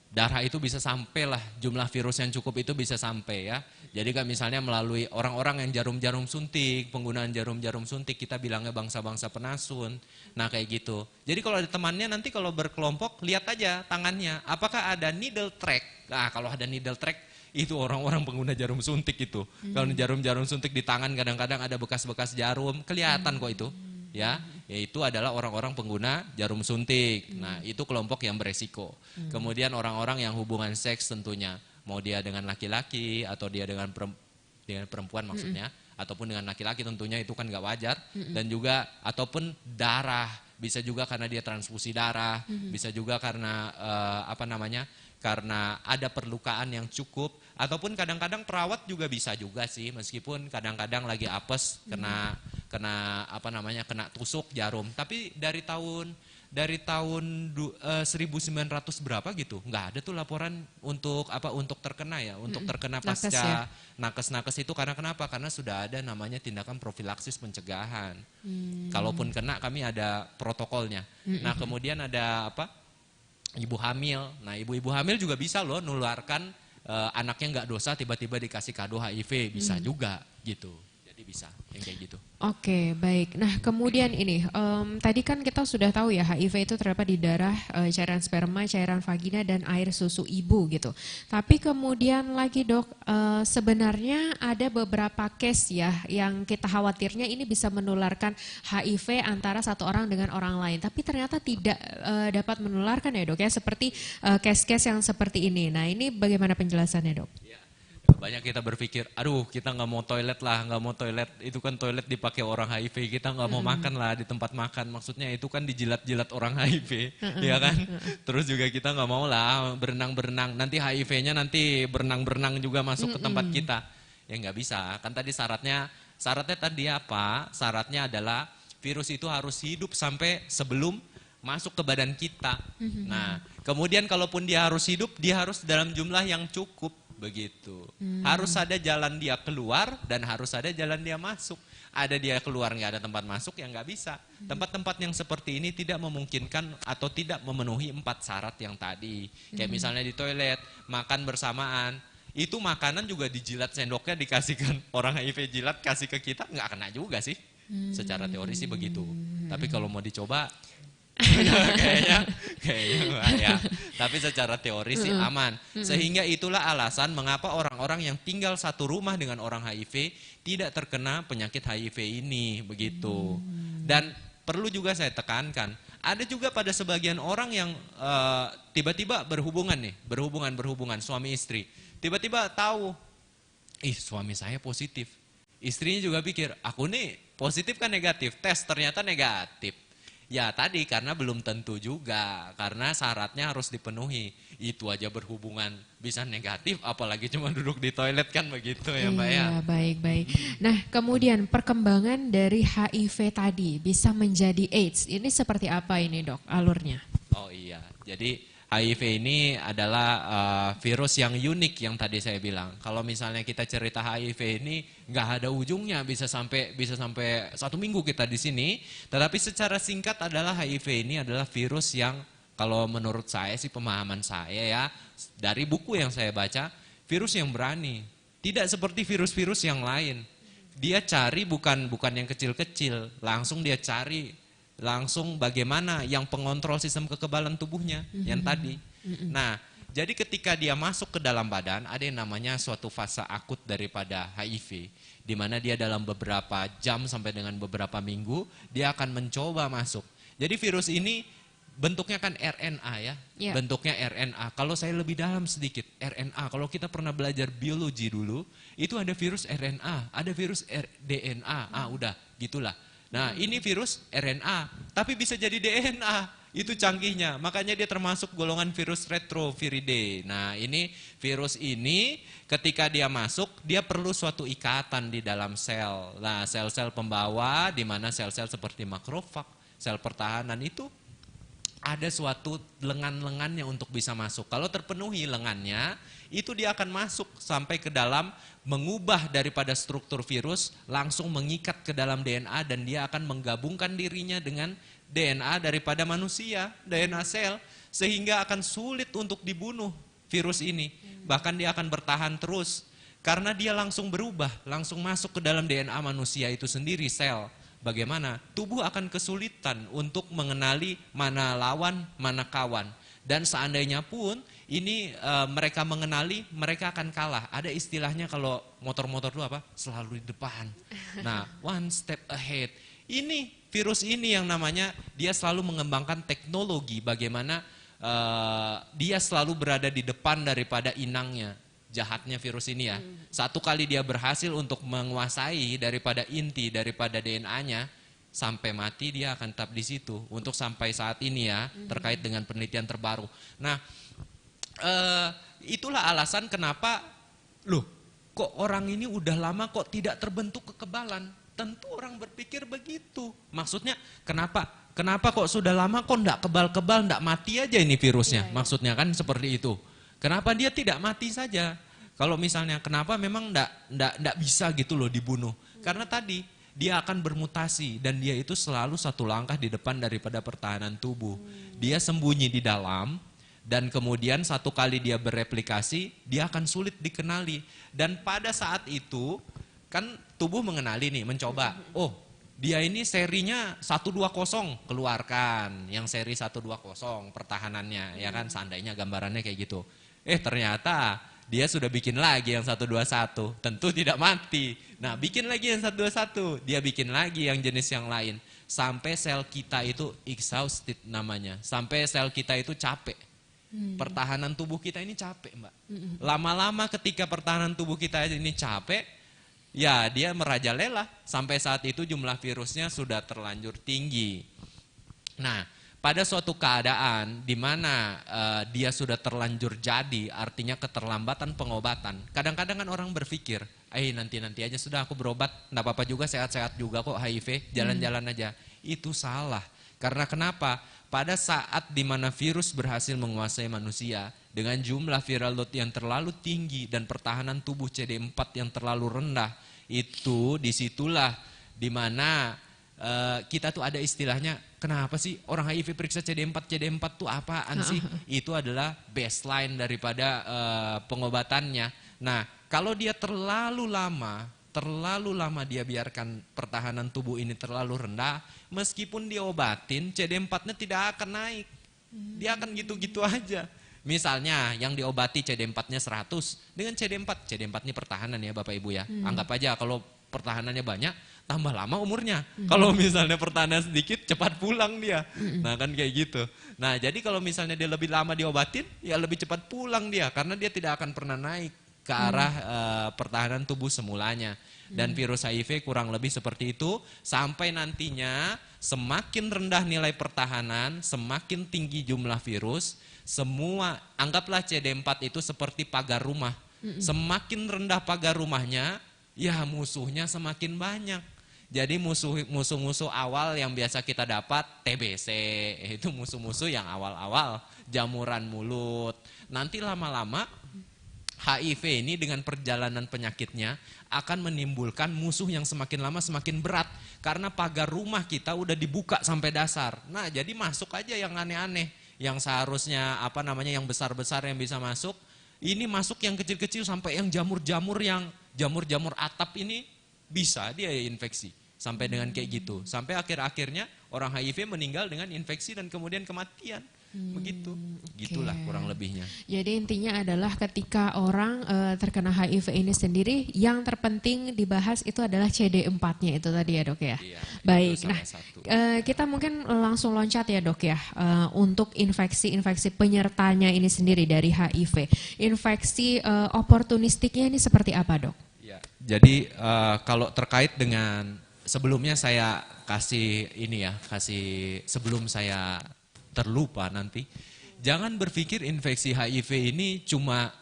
darah itu bisa sampai lah, jumlah virus yang cukup itu bisa sampai ya. Jadi kan misalnya melalui orang-orang yang jarum-jarum suntik, penggunaan jarum-jarum suntik, kita bilangnya bangsa-bangsa penasun. Nah kayak gitu. Jadi kalau ada temannya nanti kalau berkelompok, lihat aja tangannya. Apakah ada needle track? Nah kalau ada needle track, itu orang-orang pengguna jarum suntik itu. Kalau jarum-jarum suntik di tangan kadang-kadang ada bekas-bekas jarum, kelihatan kok itu. Ya, yaitu adalah orang-orang pengguna jarum suntik. Nah itu kelompok yang beresiko. Kemudian orang-orang yang hubungan seks tentunya. Mau dia dengan laki-laki atau dia dengan perempuan maksudnya, ataupun dengan laki-laki tentunya itu kan nggak wajar. Dan juga ataupun darah, bisa juga karena dia transfusi darah, bisa juga karena karena ada perlukaan yang cukup, ataupun kadang-kadang perawat juga bisa juga sih, meskipun kadang-kadang lagi apes kena tusuk jarum. Tapi dari tahun 1900 berapa gitu, nggak ada tuh laporan untuk terkena ya, untuk terkena pasca nakes itu. Karena kenapa? Karena sudah ada namanya tindakan profilaksis pencegahan. Kalaupun kena kami ada protokolnya. Nah kemudian ada ibu hamil. Nah ibu-ibu hamil juga bisa loh nularkan anaknya nggak dosa, tiba-tiba dikasih kado HIV, bisa juga gitu. Jadi bisa yang kayak gitu. Oke, baik. Nah, kemudian ini, tadi kan kita sudah tahu ya HIV itu terdapat di darah, cairan sperma, cairan vagina, dan air susu ibu gitu. Tapi kemudian lagi dok, sebenarnya ada beberapa case ya yang kita khawatirnya ini bisa menularkan HIV antara satu orang dengan orang lain. Tapi ternyata tidak dapat menularkan ya dok ya, seperti case-case yang seperti ini. Nah ini bagaimana penjelasannya dok? Banyak kita berpikir, aduh kita nggak mau toilet lah, nggak mau toilet, itu kan toilet dipakai orang HIV, kita nggak mau makan lah di tempat makan, maksudnya itu kan dijilat-jilat orang HIV, ya kan? Terus juga kita nggak mau lah berenang-berenang, nanti HIV-nya nanti berenang-berenang juga masuk ke tempat kita, ya nggak bisa, kan tadi syaratnya tadi apa? Syaratnya adalah virus itu harus hidup sampai sebelum masuk ke badan kita. Nah, kemudian kalaupun dia harus hidup, dia harus dalam jumlah yang cukup. Begitu. Harus ada jalan dia keluar dan harus ada jalan dia masuk. Ada dia keluar nggak ada tempat masuk ya nggak bisa. Tempat-tempat yang seperti ini tidak memungkinkan atau tidak memenuhi 4 syarat yang tadi. Kayak misalnya di toilet, makan bersamaan. Itu makanan juga dijilat sendoknya dikasihkan orang HIV jilat kasih ke kita nggak kena juga sih. Secara teori sih begitu. Tapi kalau mau dicoba kayaknya enggak ya. Tapi secara teori sih aman. Sehingga itulah alasan mengapa orang-orang yang tinggal satu rumah dengan orang HIV tidak terkena penyakit HIV ini, begitu. Dan perlu juga saya tekankan, ada juga pada sebagian orang yang tiba-tiba berhubungan suami istri. Tiba-tiba tahu, suami saya positif. Istrinya juga pikir, aku nih positif kan negatif, tes ternyata negatif. Ya tadi karena belum tentu juga, karena syaratnya harus dipenuhi. Itu aja berhubungan bisa negatif, apalagi cuma duduk di toilet kan begitu ya Mbak ya. Iya, baik-baik. Nah kemudian perkembangan dari HIV tadi bisa menjadi AIDS, ini seperti apa ini dok alurnya? Oh iya, jadi HIV ini adalah virus yang unik yang tadi saya bilang. Kalau misalnya kita cerita HIV ini nggak ada ujungnya, bisa sampai 1 minggu kita di sini. Tetapi secara singkat adalah HIV ini adalah virus yang kalau menurut saya sih pemahaman saya ya dari buku yang saya baca, virus yang berani. Tidak seperti virus-virus yang lain. Dia cari bukan yang kecil-kecil, langsung dia cari. Langsung bagaimana yang pengontrol sistem kekebalan tubuhnya yang tadi. Nah, jadi ketika dia masuk ke dalam badan, ada yang namanya suatu fase akut daripada HIV, di mana dia dalam beberapa jam sampai dengan beberapa minggu, dia akan mencoba masuk. Jadi virus ini bentuknya kan RNA ya, bentuknya RNA. Kalau saya lebih dalam sedikit, RNA, kalau kita pernah belajar biologi dulu, itu ada virus RNA, ada virus DNA, udah gitulah. Nah ini virus RNA, tapi bisa jadi DNA, itu canggihnya. Makanya dia termasuk golongan virus retroviridae. Nah ini virus ini ketika dia masuk, dia perlu suatu ikatan di dalam sel. Nah sel-sel pembawa, di mana sel-sel seperti makrofag, sel pertahanan itu ada suatu lengan-lengannya untuk bisa masuk. Kalau terpenuhi lengannya, itu dia akan masuk sampai ke dalam, mengubah daripada struktur virus, langsung mengikat ke dalam DNA dan dia akan menggabungkan dirinya dengan DNA daripada manusia, DNA sel, sehingga akan sulit untuk dibunuh virus ini. Bahkan dia akan bertahan terus, karena dia langsung berubah, langsung masuk ke dalam DNA manusia itu sendiri, sel. Bagaimana? Tubuh akan kesulitan untuk mengenali mana lawan, mana kawan. Dan seandainya pun ini mereka mengenali, mereka akan kalah. Ada istilahnya kalau motor-motor itu apa? Selalu di depan. Nah, one step ahead. Ini virus ini yang namanya dia selalu mengembangkan teknologi bagaimana dia selalu berada di depan daripada inangnya. Jahatnya virus ini ya. Satu kali dia berhasil untuk menguasai daripada inti, daripada DNA-nya, sampai mati dia akan tetap di situ. Untuk sampai saat ini ya, terkait dengan penelitian terbaru. Nah, itulah alasan kenapa, loh kok orang ini udah lama kok tidak terbentuk kekebalan. Tentu orang berpikir begitu. Maksudnya kenapa kok sudah lama kok enggak kebal-kebal, enggak mati aja ini virusnya. Maksudnya kan seperti itu. Kenapa dia tidak mati saja? Kalau misalnya kenapa memang enggak bisa gitu loh dibunuh? Karena tadi dia akan bermutasi dan dia itu selalu satu langkah di depan daripada pertahanan tubuh. Dia sembunyi di dalam dan kemudian satu kali dia bereplikasi, dia akan sulit dikenali. Dan pada saat itu kan tubuh mengenali nih, mencoba. Oh, dia ini serinya 120 keluarkan, yang seri 120 pertahanannya, ya kan, seandainya gambarannya kayak gitu. Ternyata dia sudah bikin lagi yang 121, tentu tidak mati. Nah, bikin lagi yang 121, dia bikin lagi yang jenis yang lain. Sampai sel kita itu exhausted namanya, sampai sel kita itu capek. Pertahanan tubuh kita ini capek, Mbak. Lama-lama ketika pertahanan tubuh kita ini capek, ya dia merajalela. Sampai saat itu jumlah virusnya sudah terlanjur tinggi. Nah, pada suatu keadaan di mana dia sudah terlanjur jadi, artinya keterlambatan pengobatan. Kadang-kadang kan orang berpikir, nanti aja sudah aku berobat, enggak apa-apa juga, sehat-sehat juga kok HIV, jalan-jalan aja. Itu salah. Karena kenapa? Pada saat di mana virus berhasil menguasai manusia dengan jumlah viral load yang terlalu tinggi dan pertahanan tubuh CD4 yang terlalu rendah, itu disitulah di mana kita tuh ada istilahnya, kenapa sih orang HIV periksa CD4 tuh apaan sih? Itu adalah baseline daripada pengobatannya. Nah, kalau dia terlalu lama dia biarkan pertahanan tubuh ini terlalu rendah, meskipun diobatin CD4-nya tidak akan naik. Dia akan gitu-gitu aja. Misalnya yang diobati CD4-nya 100, dengan CD4 ini pertahanan ya Bapak Ibu ya. Anggap aja kalau pertahanannya banyak, tambah lama umurnya. Kalau misalnya pertahanan sedikit, cepat pulang dia. Nah kan kayak gitu. Nah jadi kalau misalnya dia lebih lama diobatin, ya lebih cepat pulang dia. Karena dia tidak akan pernah naik ke arah pertahanan tubuh semulanya. Dan virus HIV kurang lebih seperti itu, sampai nantinya semakin rendah nilai pertahanan, semakin tinggi jumlah virus, semua, anggaplah CD4 itu seperti pagar rumah. Semakin rendah pagar rumahnya, ya musuhnya semakin banyak. Jadi musuh-musuh awal yang biasa kita dapat, TBC, itu musuh-musuh yang awal-awal, jamuran mulut. Nanti lama-lama HIV ini dengan perjalanan penyakitnya akan menimbulkan musuh yang semakin lama semakin berat. Karena pagar rumah kita udah dibuka sampai dasar. Nah jadi masuk aja yang aneh-aneh. Yang seharusnya yang besar-besar yang bisa masuk. Ini masuk yang kecil-kecil sampai yang jamur-jamur atap ini bisa dia infeksi. Sampai dengan kayak gitu. Sampai akhir-akhirnya orang HIV meninggal dengan infeksi dan kemudian kematian. Begitu, gitulah kurang lebihnya. Jadi intinya adalah ketika orang terkena HIV ini sendiri, yang terpenting dibahas itu adalah CD4-nya itu tadi ya Dok ya. Iya, baik, nah kita mungkin langsung loncat ya Dok ya, untuk infeksi-infeksi penyertanya ini sendiri dari HIV. Infeksi oportunistiknya ini seperti apa Dok? Ya, jadi kalau terkait dengan, sebelumnya saya kasih sebelum saya terlupa nanti, jangan berpikir infeksi HIV ini cuma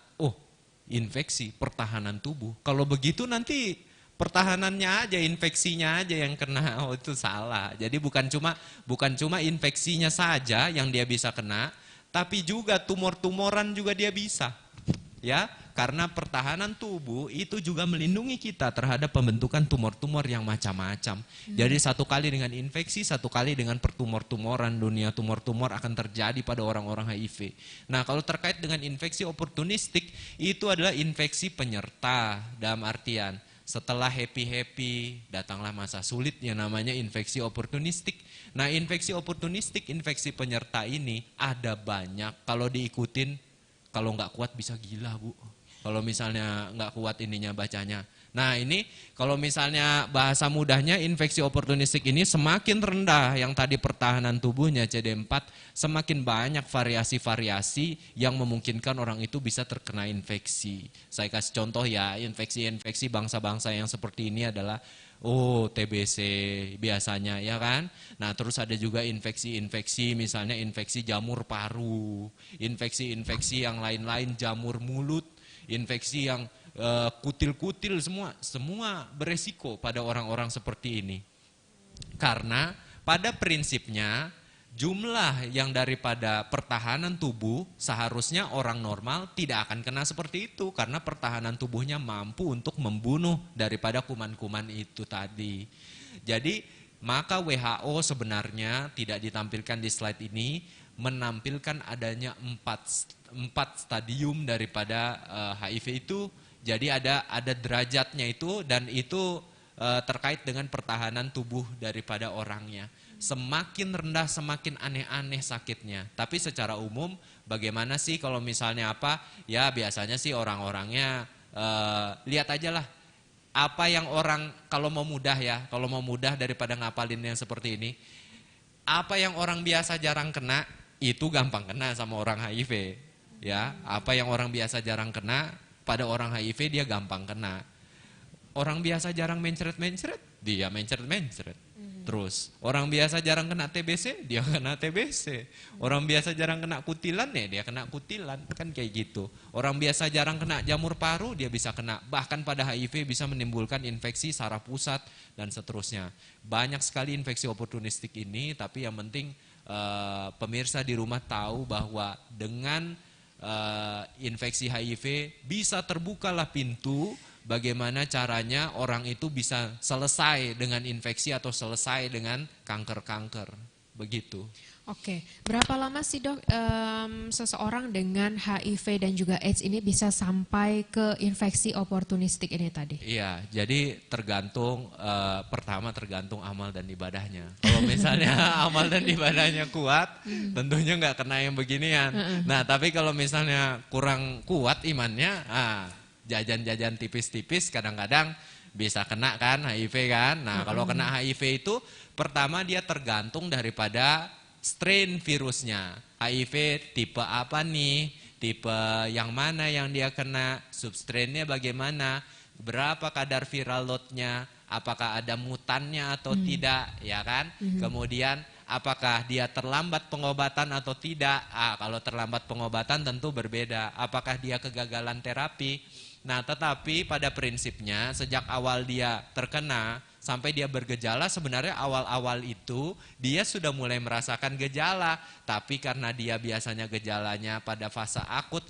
infeksi pertahanan tubuh. Kalau begitu nanti pertahanannya aja, infeksinya aja yang kena, itu salah. Jadi bukan cuma infeksinya saja yang dia bisa kena, tapi juga tumor-tumoran juga dia bisa. Ya, karena pertahanan tubuh itu juga melindungi kita terhadap pembentukan tumor-tumor yang macam-macam. Jadi satu kali dengan infeksi, satu kali dengan pertumor-tumoran, dunia tumor-tumor akan terjadi pada orang-orang HIV. Nah, kalau terkait dengan infeksi oportunistik, itu adalah infeksi penyerta, dalam artian setelah happy-happy, datanglah masa sulit yang namanya infeksi oportunistik. Nah, infeksi oportunistik, infeksi penyerta ini ada banyak. Kalau diikutin, kalau nggak kuat bisa gila Bu. Kalau misalnya nggak kuat ininya bacanya. Nah ini kalau misalnya bahasa mudahnya, infeksi oportunistik ini semakin rendah yang tadi pertahanan tubuhnya CD4, semakin banyak variasi-variasi yang memungkinkan orang itu bisa terkena infeksi. Saya kasih contoh ya, infeksi-infeksi bangsa-bangsa yang seperti ini adalah TBC biasanya ya kan. Nah terus ada juga infeksi-infeksi, misalnya infeksi jamur paru, infeksi-infeksi yang lain-lain, jamur mulut, infeksi yang kutil-kutil, semua beresiko pada orang-orang seperti ini. Karena pada prinsipnya jumlah yang daripada pertahanan tubuh seharusnya orang normal tidak akan kena seperti itu, karena pertahanan tubuhnya mampu untuk membunuh daripada kuman-kuman itu tadi. Jadi maka WHO sebenarnya tidak ditampilkan di slide ini, menampilkan adanya empat stadium daripada HIV itu. Jadi ada derajatnya itu, dan itu terkait dengan pertahanan tubuh daripada orangnya. Semakin rendah semakin aneh-aneh sakitnya. Tapi secara umum bagaimana sih kalau misalnya apa? Ya biasanya sih orang-orangnya lihat aja lah. Apa yang orang kalau mau mudah ya, kalau mau mudah daripada ngapalin yang seperti ini. Apa yang orang biasa jarang kena itu gampang kena sama orang HIV. Ya, apa yang orang biasa jarang kena pada orang HIV dia gampang kena. Orang biasa jarang mencret-mencret, dia mencret-mencret. Terus, orang biasa jarang kena TBC, dia kena TBC. Orang biasa jarang kena kutilan, ya dia kena kutilan. Kan kayak gitu. Orang biasa jarang kena jamur paru, dia bisa kena. Bahkan pada HIV bisa menimbulkan infeksi saraf pusat dan seterusnya. Banyak sekali infeksi oportunistik ini, tapi yang penting pemirsa di rumah tahu bahwa dengan infeksi HIV bisa terbukalah pintu bagaimana caranya orang itu bisa selesai dengan infeksi atau selesai dengan kanker-kanker, begitu. Oke, berapa lama sih dok seseorang dengan HIV dan juga AIDS ini bisa sampai ke infeksi oportunistik ini tadi? Iya, jadi tergantung, pertama tergantung amal dan ibadahnya. Kalau misalnya amal dan ibadahnya kuat, tentunya nggak kena yang beginian. Nah, tapi kalau misalnya kurang kuat imannya, jajan-jajan tipis-tipis kadang-kadang bisa kena kan HIV kan. Nah, kalau kena HIV itu pertama dia tergantung daripada strain virusnya. HIV tipe apa nih? Tipe yang mana yang dia kena? Substrainnya bagaimana? Berapa kadar viral loadnya? Apakah ada mutannya atau tidak? Ya kan? Kemudian apakah dia terlambat pengobatan atau tidak? Kalau terlambat pengobatan tentu berbeda. Apakah dia kegagalan terapi? Nah, tetapi pada prinsipnya sejak awal dia terkena sampai dia bergejala, sebenarnya awal-awal itu dia sudah mulai merasakan gejala. Tapi karena dia biasanya gejalanya pada fase akut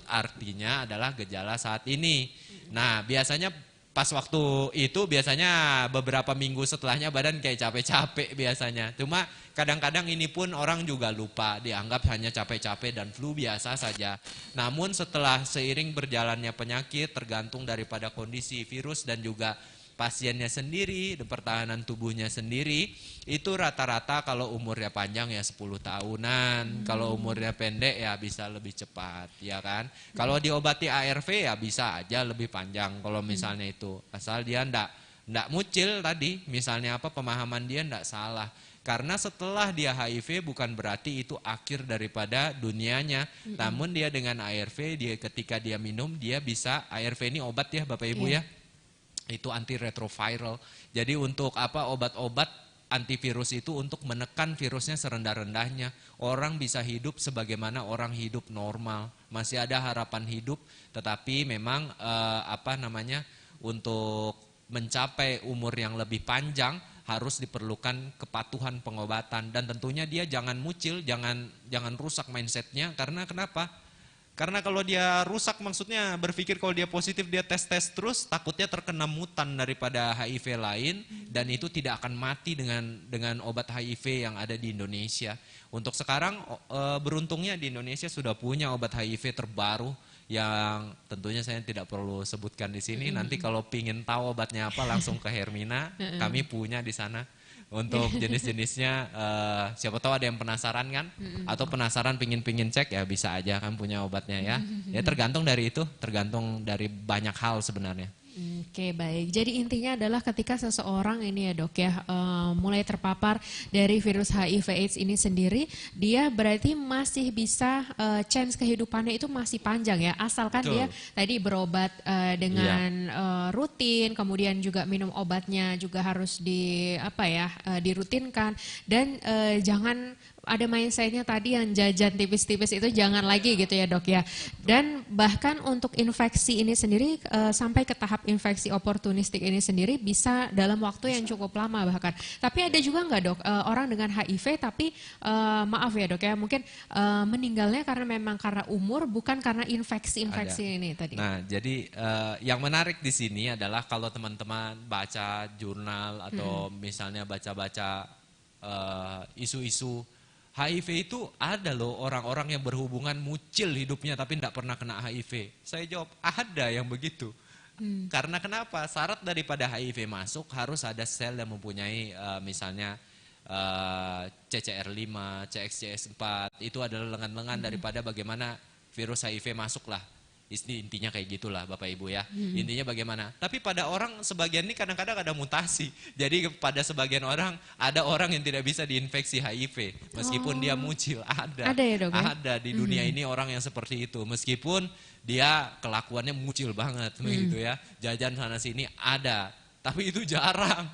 artinya adalah gejala saat ini. Nah, biasanya pas waktu itu biasanya beberapa minggu setelahnya badan kayak capek-capek biasanya. Cuma kadang-kadang ini pun orang juga lupa, dianggap hanya capek-capek dan flu biasa saja. Namun setelah seiring berjalannya penyakit tergantung daripada kondisi virus dan juga pasiennya sendiri, pertahanan tubuhnya sendiri, itu rata-rata kalau umurnya panjang ya 10 tahunan, kalau umurnya pendek ya bisa lebih cepat, ya kan. Kalau diobati ARV ya bisa aja lebih panjang kalau misalnya itu, asal dia ndak mucil tadi, misalnya apa pemahaman dia ndak salah. Karena setelah dia HIV bukan berarti itu akhir daripada dunianya, namun dia dengan ARV, dia ketika dia minum dia bisa, ARV ini obat ya Bapak Ibu ya. Itu antiretroviral. Jadi untuk apa obat-obat antivirus itu untuk menekan virusnya serendah-rendahnya. Orang bisa hidup sebagaimana orang hidup normal. Masih ada harapan hidup, tetapi memang untuk mencapai umur yang lebih panjang harus diperlukan kepatuhan pengobatan, dan tentunya dia jangan mucil, jangan rusak mindsetnya. Karena kenapa? Karena kalau dia rusak, maksudnya berpikir kalau dia positif dia tes terus, takutnya terkena mutan daripada HIV lain, dan itu tidak akan mati dengan obat HIV yang ada di Indonesia. Untuk sekarang beruntungnya di Indonesia sudah punya obat HIV terbaru yang tentunya saya tidak perlu sebutkan di sini. Nanti kalau pingin tahu obatnya apa langsung ke Hermina, kami punya di sana. Untuk jenis-jenisnya, siapa tahu ada yang penasaran kan, atau penasaran pingin cek ya bisa aja kan punya obatnya ya. Ya tergantung dari itu, tergantung dari banyak hal sebenarnya. Oke, baik. Jadi intinya adalah ketika seseorang ini ya dok ya mulai terpapar dari virus HIV/AIDS ini sendiri, dia berarti masih bisa chance kehidupannya itu masih panjang ya, asalkan dia tadi berobat dengan rutin, kemudian juga minum obatnya juga harus dirutinkan, dan jangan ada mindsetnya tadi yang jajan tipis-tipis itu jangan lagi gitu ya dok ya. Dan bahkan untuk infeksi ini sendiri sampai ke tahap infeksi oportunistik ini sendiri bisa dalam waktu yang cukup lama bahkan. Tapi ada juga nggak dok orang dengan HIV tapi maaf ya dok ya mungkin meninggalnya karena umur bukan karena infeksi-infeksi ini tadi. Nah jadi yang menarik di sini adalah kalau teman-teman baca jurnal atau misalnya baca-baca isu-isu HIV itu ada loh orang-orang yang berhubungan mucil hidupnya tapi tidak pernah kena HIV. Saya jawab, ada yang begitu. Karena kenapa? Syarat daripada HIV masuk harus ada sel yang mempunyai misalnya CCR5, CXCS4. Itu adalah lengan-lengan daripada bagaimana virus HIV masuk lah. Intinya kayak gitulah Bapak Ibu ya. Intinya bagaimana. Tapi pada orang sebagian ini kadang-kadang ada mutasi. Jadi pada sebagian orang, ada orang yang tidak bisa diinfeksi HIV. Meskipun dia mucil, ada. Ada ya dok ya? Ada di dunia ini orang yang seperti itu. Meskipun dia kelakuannya mucil banget begitu ya. Jajan sana sini ada. Tapi itu jarang.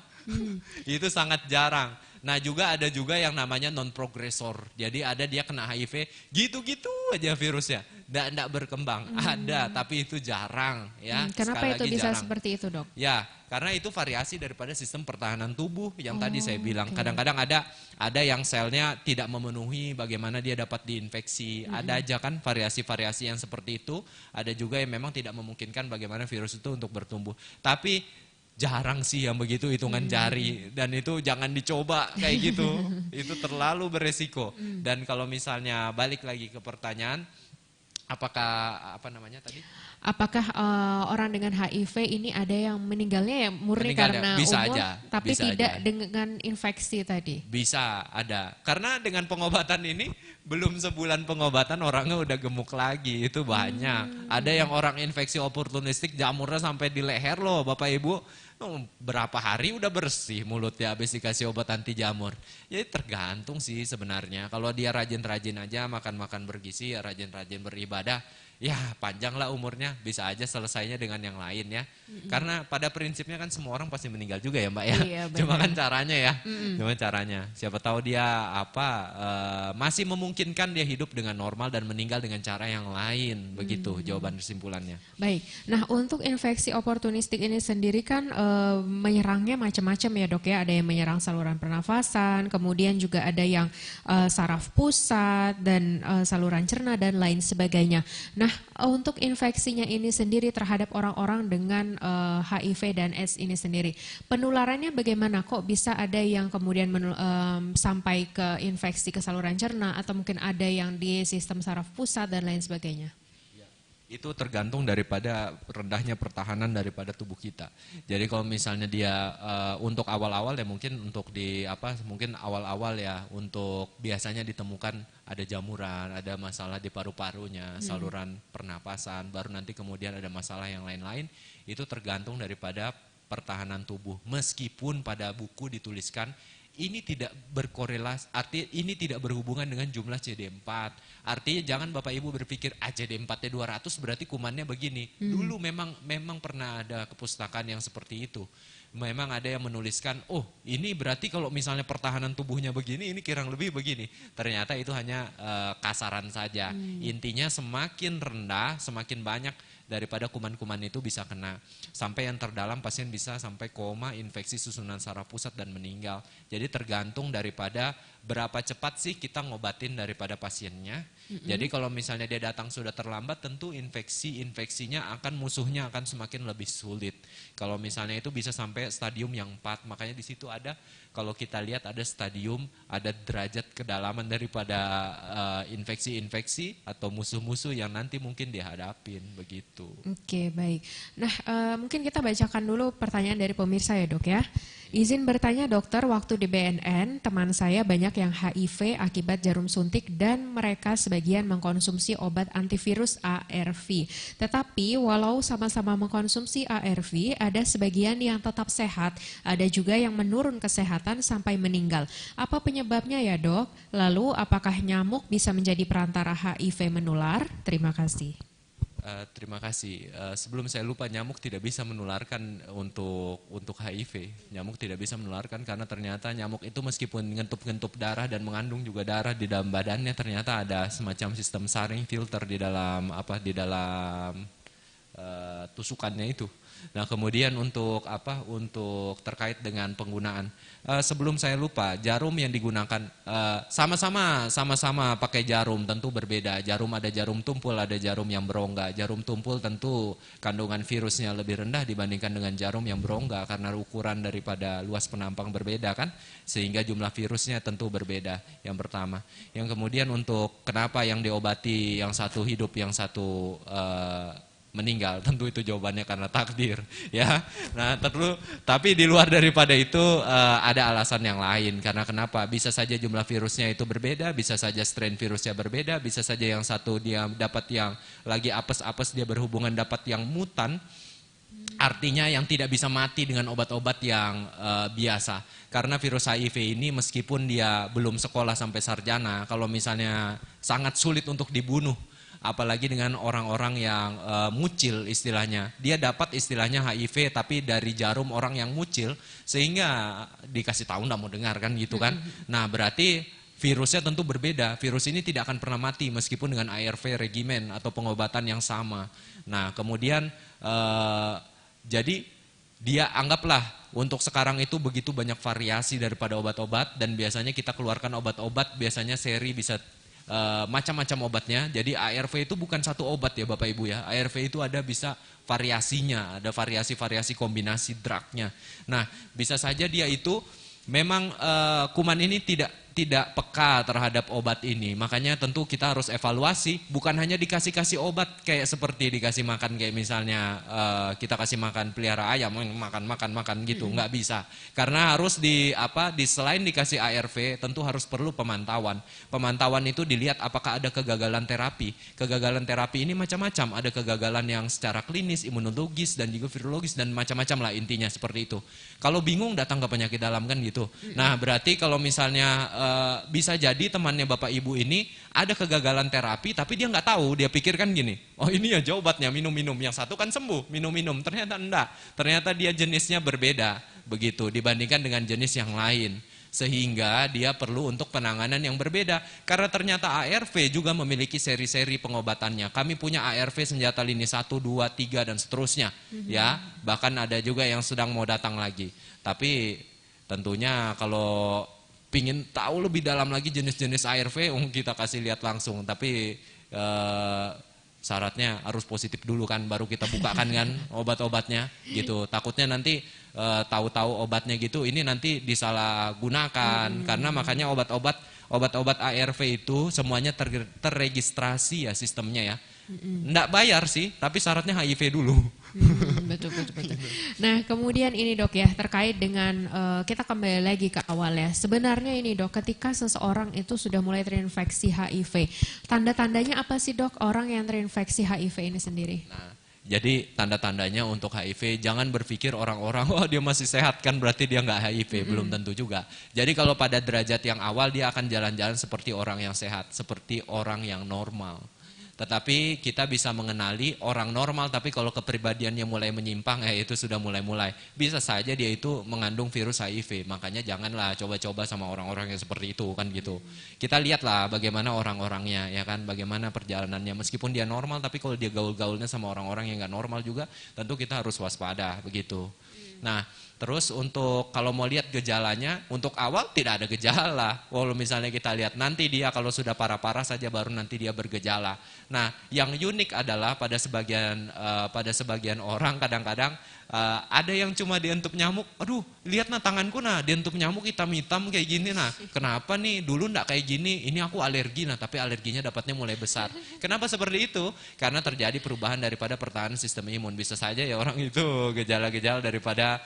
Itu sangat jarang. Nah juga ada juga yang namanya non-progresor. Jadi ada dia kena HIV, gitu-gitu aja virusnya. Nggak berkembang. Ada, tapi itu jarang. Ya. Kenapa Sekali itu lagi bisa jarang. seperti itu dok? Ya, karena itu variasi daripada sistem pertahanan tubuh yang tadi saya bilang. Kadang-kadang ada yang selnya tidak memenuhi bagaimana dia dapat diinfeksi. Ada aja kan variasi-variasi yang seperti itu. Ada juga yang memang tidak memungkinkan bagaimana virus itu untuk bertumbuh. Tapi jarang sih yang begitu, hitungan jari, dan itu jangan dicoba kayak gitu. Itu terlalu beresiko. Dan kalau misalnya balik lagi ke pertanyaan, apakah apa namanya tadi? Apakah orang dengan HIV ini ada yang meninggalnya ya murni Meninggalnya, karena bisa umur, aja, tapi bisa tidak aja. dengan infeksi tadi? Bisa ada. Karena dengan pengobatan ini belum sebulan pengobatan orangnya udah gemuk lagi. Itu banyak. Ada yang orang infeksi oportunistik jamurnya sampai di leher loh Bapak Ibu. Berapa hari udah bersih mulutnya habis dikasih obat anti jamur. Jadi tergantung sih sebenarnya. Kalau dia rajin-rajin aja makan-makan bergizi, ya rajin-rajin beribadah, ya panjang lah umurnya, bisa aja selesainya dengan yang lain ya. Karena pada prinsipnya kan semua orang pasti meninggal juga ya Mbak ya. Iya, Cuma benar. kan caranya ya, cuma caranya. Siapa tahu dia masih memungkinkan dia hidup dengan normal dan meninggal dengan cara yang lain. Begitu jawaban kesimpulannya. Baik, nah untuk infeksi oportunistik ini sendiri kan menyerangnya macam-macam ya dok ya. Ada yang menyerang saluran pernafasan, kemudian juga ada yang saraf pusat dan saluran cerna dan lain sebagainya. Nah untuk infeksinya ini sendiri terhadap orang-orang dengan HIV dan AIDS ini sendiri, penularannya bagaimana? Kok bisa ada yang kemudian sampai ke infeksi ke saluran cerna atau mungkin ada yang di sistem saraf pusat dan lain sebagainya? Itu tergantung daripada rendahnya pertahanan daripada tubuh kita. Jadi kalau misalnya dia untuk awal-awal ya mungkin untuk mungkin awal-awal ya untuk biasanya ditemukan ada jamuran, ada masalah di paru-parunya, saluran pernapasan, baru nanti kemudian ada masalah yang lain-lain. Itu tergantung daripada pertahanan tubuh. Meskipun pada buku dituliskan ini tidak berkorelasi, artinya ini tidak berhubungan dengan jumlah CD4. Artinya jangan Bapak Ibu berpikir CD4-nya 200 berarti kumannya begini. Dulu memang pernah ada kepustakaan yang seperti itu. Memang ada yang menuliskan, oh ini berarti kalau misalnya pertahanan tubuhnya begini, ini kurang lebih begini. Ternyata itu hanya kasaran saja. Intinya semakin rendah, semakin banyak daripada kuman-kuman itu bisa kena. Sampai yang terdalam pasien bisa sampai koma, infeksi susunan saraf pusat dan meninggal. Jadi tergantung daripada berapa cepat sih kita ngobatin daripada pasiennya. Jadi kalau misalnya dia datang sudah terlambat, tentu infeksinya musuhnya akan semakin lebih sulit. Kalau misalnya itu bisa sampai stadium yang 4, makanya di situ ada, kalau kita lihat ada stadium, ada derajat kedalaman daripada infeksi-infeksi atau musuh-musuh yang nanti mungkin dihadapin begitu. Oke, baik. Nah, mungkin kita bacakan dulu pertanyaan dari pemirsa ya dok ya. Izin bertanya dokter, waktu di BNN teman saya banyak yang HIV akibat jarum suntik dan mereka sebagian mengkonsumsi obat antivirus ARV. Tetapi walau sama-sama mengkonsumsi ARV, ada sebagian yang tetap sehat, ada juga yang menurun kesehatan sampai meninggal. Apa penyebabnya ya dok? Lalu apakah nyamuk bisa menjadi perantara HIV menular? Terima kasih. Terima kasih. Sebelum saya lupa, nyamuk tidak bisa menularkan untuk HIV. Nyamuk tidak bisa menularkan karena ternyata nyamuk itu meskipun ngentup-ngentup darah dan mengandung juga darah di dalam badannya, ternyata ada semacam sistem saring filter di dalam tusukannya itu. Nah, kemudian untuk apa? Untuk terkait dengan penggunaan. Sebelum saya lupa, jarum yang digunakan sama-sama pakai jarum, tentu berbeda. Jarum ada jarum tumpul, ada jarum yang berongga. Jarum tumpul tentu kandungan virusnya lebih rendah dibandingkan dengan jarum yang berongga karena ukuran daripada luas penampang berbeda kan, sehingga jumlah virusnya tentu berbeda. Yang pertama. Yang kemudian untuk kenapa yang diobati yang satu hidup, yang satu meninggal, tentu itu jawabannya karena takdir, ya. Nah, tapi di luar daripada itu ada alasan yang lain. Karena kenapa? Bisa saja jumlah virusnya itu berbeda, bisa saja strain virusnya berbeda, bisa saja yang satu dia dapat yang lagi apes-apes dia berhubungan dapat yang mutan. Artinya yang tidak bisa mati dengan obat-obat yang biasa. Karena virus HIV ini meskipun dia belum sekolah sampai sarjana, kalau misalnya sangat sulit untuk dibunuh. Apalagi dengan orang-orang yang mucil istilahnya. Dia dapat istilahnya HIV tapi dari jarum orang yang mucil, sehingga dikasih tahu nggak mau dengar kan gitu kan. Nah, berarti virusnya tentu berbeda. Virus ini tidak akan pernah mati meskipun dengan ARV regimen atau pengobatan yang sama. Nah, kemudian jadi dia anggaplah untuk sekarang itu begitu banyak variasi daripada obat-obat, dan biasanya kita keluarkan obat-obat biasanya seri bisa macam-macam obatnya. Jadi ARV itu bukan satu obat ya Bapak Ibu ya. ARV itu ada bisa variasinya, ada variasi-variasi kombinasi drugnya. Nah, bisa saja dia itu memang kuman ini tidak peka terhadap obat ini. Makanya tentu kita harus evaluasi, bukan hanya dikasih obat kayak seperti dikasih makan kayak misalnya kita kasih makan pelihara ayam makan gitu, nggak bisa. Karena harus di selain dikasih ARV, tentu harus perlu pemantauan. Pemantauan itu dilihat apakah ada kegagalan terapi. Kegagalan terapi ini macam-macam, ada kegagalan yang secara klinis, imunologis dan juga virologis dan macam-macam lah intinya seperti itu. Kalau bingung datang ke penyakit dalam kan gitu. Nah, berarti kalau misalnya bisa jadi temannya Bapak Ibu ini ada kegagalan terapi tapi dia nggak tahu, dia pikirkan gini, oh ini aja obatnya minum-minum, yang satu kan sembuh minum-minum, ternyata enggak, ternyata dia jenisnya berbeda begitu dibandingkan dengan jenis yang lain, sehingga dia perlu untuk penanganan yang berbeda. Karena ternyata ARV juga memiliki seri-seri pengobatannya. Kami punya ARV senjata lini 1, 2, 3 dan seterusnya ya, bahkan ada juga yang sedang mau datang lagi. Tapi tentunya kalau pingin tahu lebih dalam lagi jenis-jenis ARV, kita kasih lihat langsung. Tapi syaratnya harus positif dulu kan, baru kita bukakan kan obat-obatnya gitu. Takutnya nanti tahu-tahu obatnya gitu, ini nanti disalahgunakan. Karena makanya obat-obat ARV itu semuanya terregistrasi ya sistemnya ya. Nggak bayar sih, tapi syaratnya HIV dulu. Betul. Nah, kemudian ini dok ya, terkait dengan kita kembali lagi ke awal ya. Sebenarnya ini dok, ketika seseorang itu sudah mulai terinfeksi HIV, tanda-tandanya apa sih dok orang yang terinfeksi HIV ini sendiri? Nah, jadi tanda-tandanya untuk HIV, jangan berpikir orang-orang, oh dia masih sehat kan berarti dia nggak HIV, belum tentu juga. Jadi kalau pada derajat yang awal dia akan jalan-jalan seperti orang yang sehat, seperti orang yang normal. Tetapi kita bisa mengenali orang normal, tapi kalau kepribadiannya mulai menyimpang, itu sudah mulai-mulai. Bisa saja dia itu mengandung virus HIV, makanya janganlah coba-coba sama orang-orang yang seperti itu kan gitu. Kita lihatlah bagaimana orang-orangnya ya kan, bagaimana perjalanannya. Meskipun dia normal, tapi kalau dia gaul-gaulnya sama orang-orang yang nggak normal juga, tentu kita harus waspada begitu. Nah, terus untuk kalau mau lihat gejalanya, untuk awal tidak ada gejala. Kalau misalnya kita lihat nanti dia kalau sudah parah-parah saja baru nanti dia bergejala. Nah, yang unik adalah pada sebagian orang kadang-kadang ada yang cuma dientup nyamuk. Aduh, lihat nah tanganku nah dientup nyamuk hitam-hitam kayak gini nah. Kenapa nih? Dulu enggak kayak gini. Ini aku alergi nah, tapi alerginya dapatnya mulai besar. Kenapa seperti itu? Karena terjadi perubahan daripada pertahanan sistem imun. Bisa saja ya orang itu gejala-gejala daripada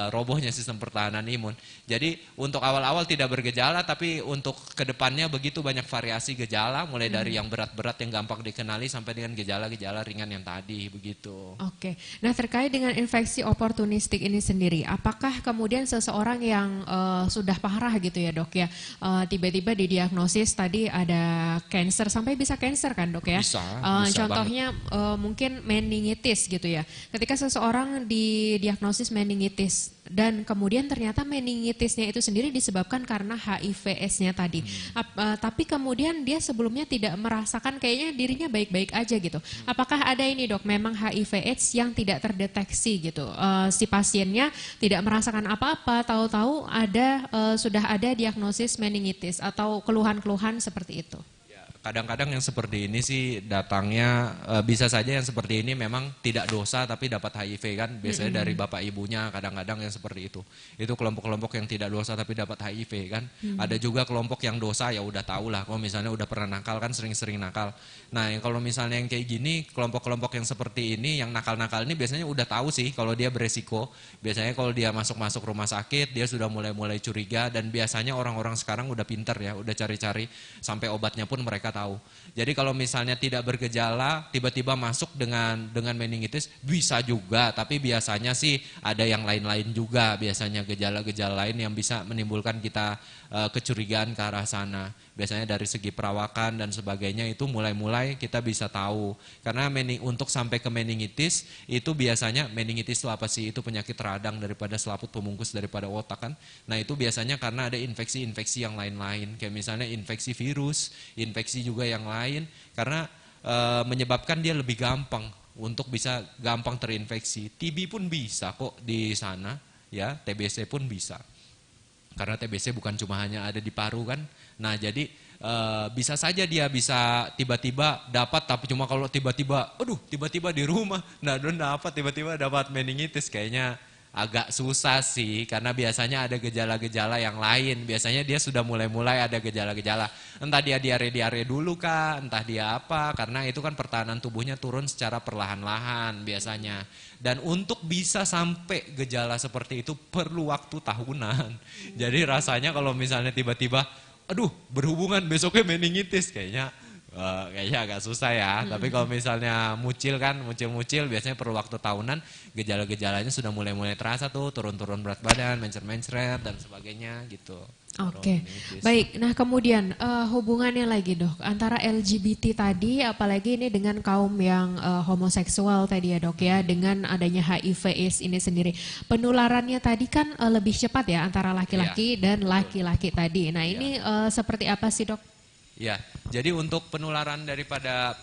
robohnya sistem pertahanan imun. Jadi untuk awal-awal tidak bergejala, tapi untuk kedepannya begitu banyak variasi gejala, mulai dari yang berat-berat yang gampang dikenali sampai dengan gejala-gejala ringan yang tadi begitu. Oke, nah terkait dengan infeksi oportunistik ini sendiri, apakah kemudian seseorang yang sudah parah gitu ya dok ya, tiba-tiba didiagnosis tadi ada cancer, sampai bisa cancer kan dok ya? Bisa contohnya mungkin meningitis gitu ya. Ketika seseorang didiagnosis meningitis dan kemudian ternyata meningitisnya itu sendiri disebabkan karena HIV/AIDS-nya tadi. Tapi kemudian dia sebelumnya tidak merasakan, kayaknya dirinya baik-baik aja gitu. Apakah ada ini dok, memang HIV/AIDS yang tidak terdeteksi gitu? Si pasiennya tidak merasakan apa-apa, tahu-tahu sudah ada diagnosis meningitis atau keluhan-keluhan seperti itu. Kadang-kadang yang seperti ini sih datangnya bisa saja yang seperti ini memang tidak dosa tapi dapat HIV kan. Biasanya dari bapak ibunya kadang-kadang yang seperti itu. Itu kelompok-kelompok yang tidak dosa tapi dapat HIV kan. Ada juga kelompok yang dosa, ya udah tahu lah. Kalau misalnya udah pernah nakal kan sering-sering nakal. Nah kalau misalnya yang kayak gini, kelompok-kelompok yang seperti ini, yang nakal-nakal ini biasanya udah tahu sih kalau dia beresiko. Biasanya kalau dia masuk-masuk rumah sakit, dia sudah mulai curiga, dan biasanya orang-orang sekarang udah pinter ya, udah cari-cari sampai obatnya pun mereka tahu. Jadi kalau misalnya tidak bergejala, tiba-tiba masuk dengan meningitis, bisa juga, tapi biasanya sih ada yang lain-lain juga, biasanya gejala-gejala lain yang bisa menimbulkan kita kecurigaan ke arah sana. Biasanya dari segi perawakan dan sebagainya itu mulai kita bisa tahu. Karena untuk sampai ke meningitis, itu biasanya meningitis itu apa sih? Itu penyakit radang daripada selaput pembungkus daripada otak kan. Nah itu biasanya karena ada infeksi-infeksi yang lain-lain. Kayak misalnya infeksi virus, infeksi juga yang lain. Karena menyebabkan dia lebih gampang untuk bisa gampang terinfeksi. TB pun bisa kok di sana, ya, TBC pun bisa. Karena TBC bukan cuma hanya ada di paru kan. Nah jadi bisa saja dia bisa tiba-tiba dapat, tapi cuma kalau tiba-tiba di rumah, nah dapat tiba-tiba dapat meningitis, kayaknya agak susah sih. Karena biasanya ada gejala-gejala yang lain. Biasanya dia sudah mulai ada gejala-gejala. Entah dia diare-diare dulu kah, entah dia apa. Karena itu kan pertahanan tubuhnya turun secara perlahan-lahan biasanya. Dan untuk bisa sampai gejala seperti itu perlu waktu tahunan. Jadi rasanya kalau misalnya tiba-tiba, berhubungan besoknya meningitis, kayaknya agak susah ya. Tapi kalau misalnya muncul biasanya perlu waktu tahunan. Gejala-gejalanya sudah mulai terasa tuh, turun-turun berat badan, mencret-mencret dan sebagainya gitu. Oke, baik. Nah kemudian hubungannya lagi dok antara LGBT tadi, apalagi ini dengan kaum yang homoseksual tadi ya dok ya, dengan adanya HIV/AIDS ini sendiri, penularannya tadi kan lebih cepat ya antara laki-laki dan laki-laki tadi. Nah ini seperti apa sih dok? Ya, jadi untuk penularan daripada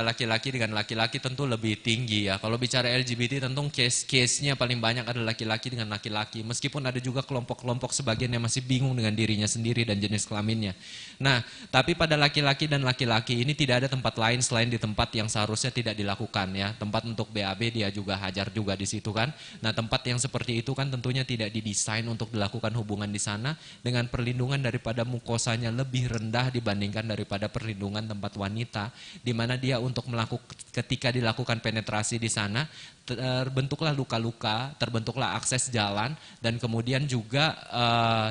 laki-laki dengan laki-laki tentu lebih tinggi ya. Kalau bicara LGBT tentu case-nya paling banyak adalah laki-laki dengan laki-laki. Meskipun ada juga kelompok-kelompok sebagian yang masih bingung dengan dirinya sendiri dan jenis kelaminnya. Nah, tapi pada laki-laki dan laki-laki ini tidak ada tempat lain selain di tempat yang seharusnya tidak dilakukan ya. Tempat untuk BAB dia juga hajar juga di situ kan. Nah, tempat yang seperti itu kan tentunya tidak didesain untuk dilakukan hubungan di sana, dengan perlindungan daripada mukosanya lebih rendah dibandingkan daripada perlindungan tempat wanita, di mana dia untuk ketika dilakukan penetrasi di sana terbentuklah luka-luka, terbentuklah akses jalan, dan kemudian juga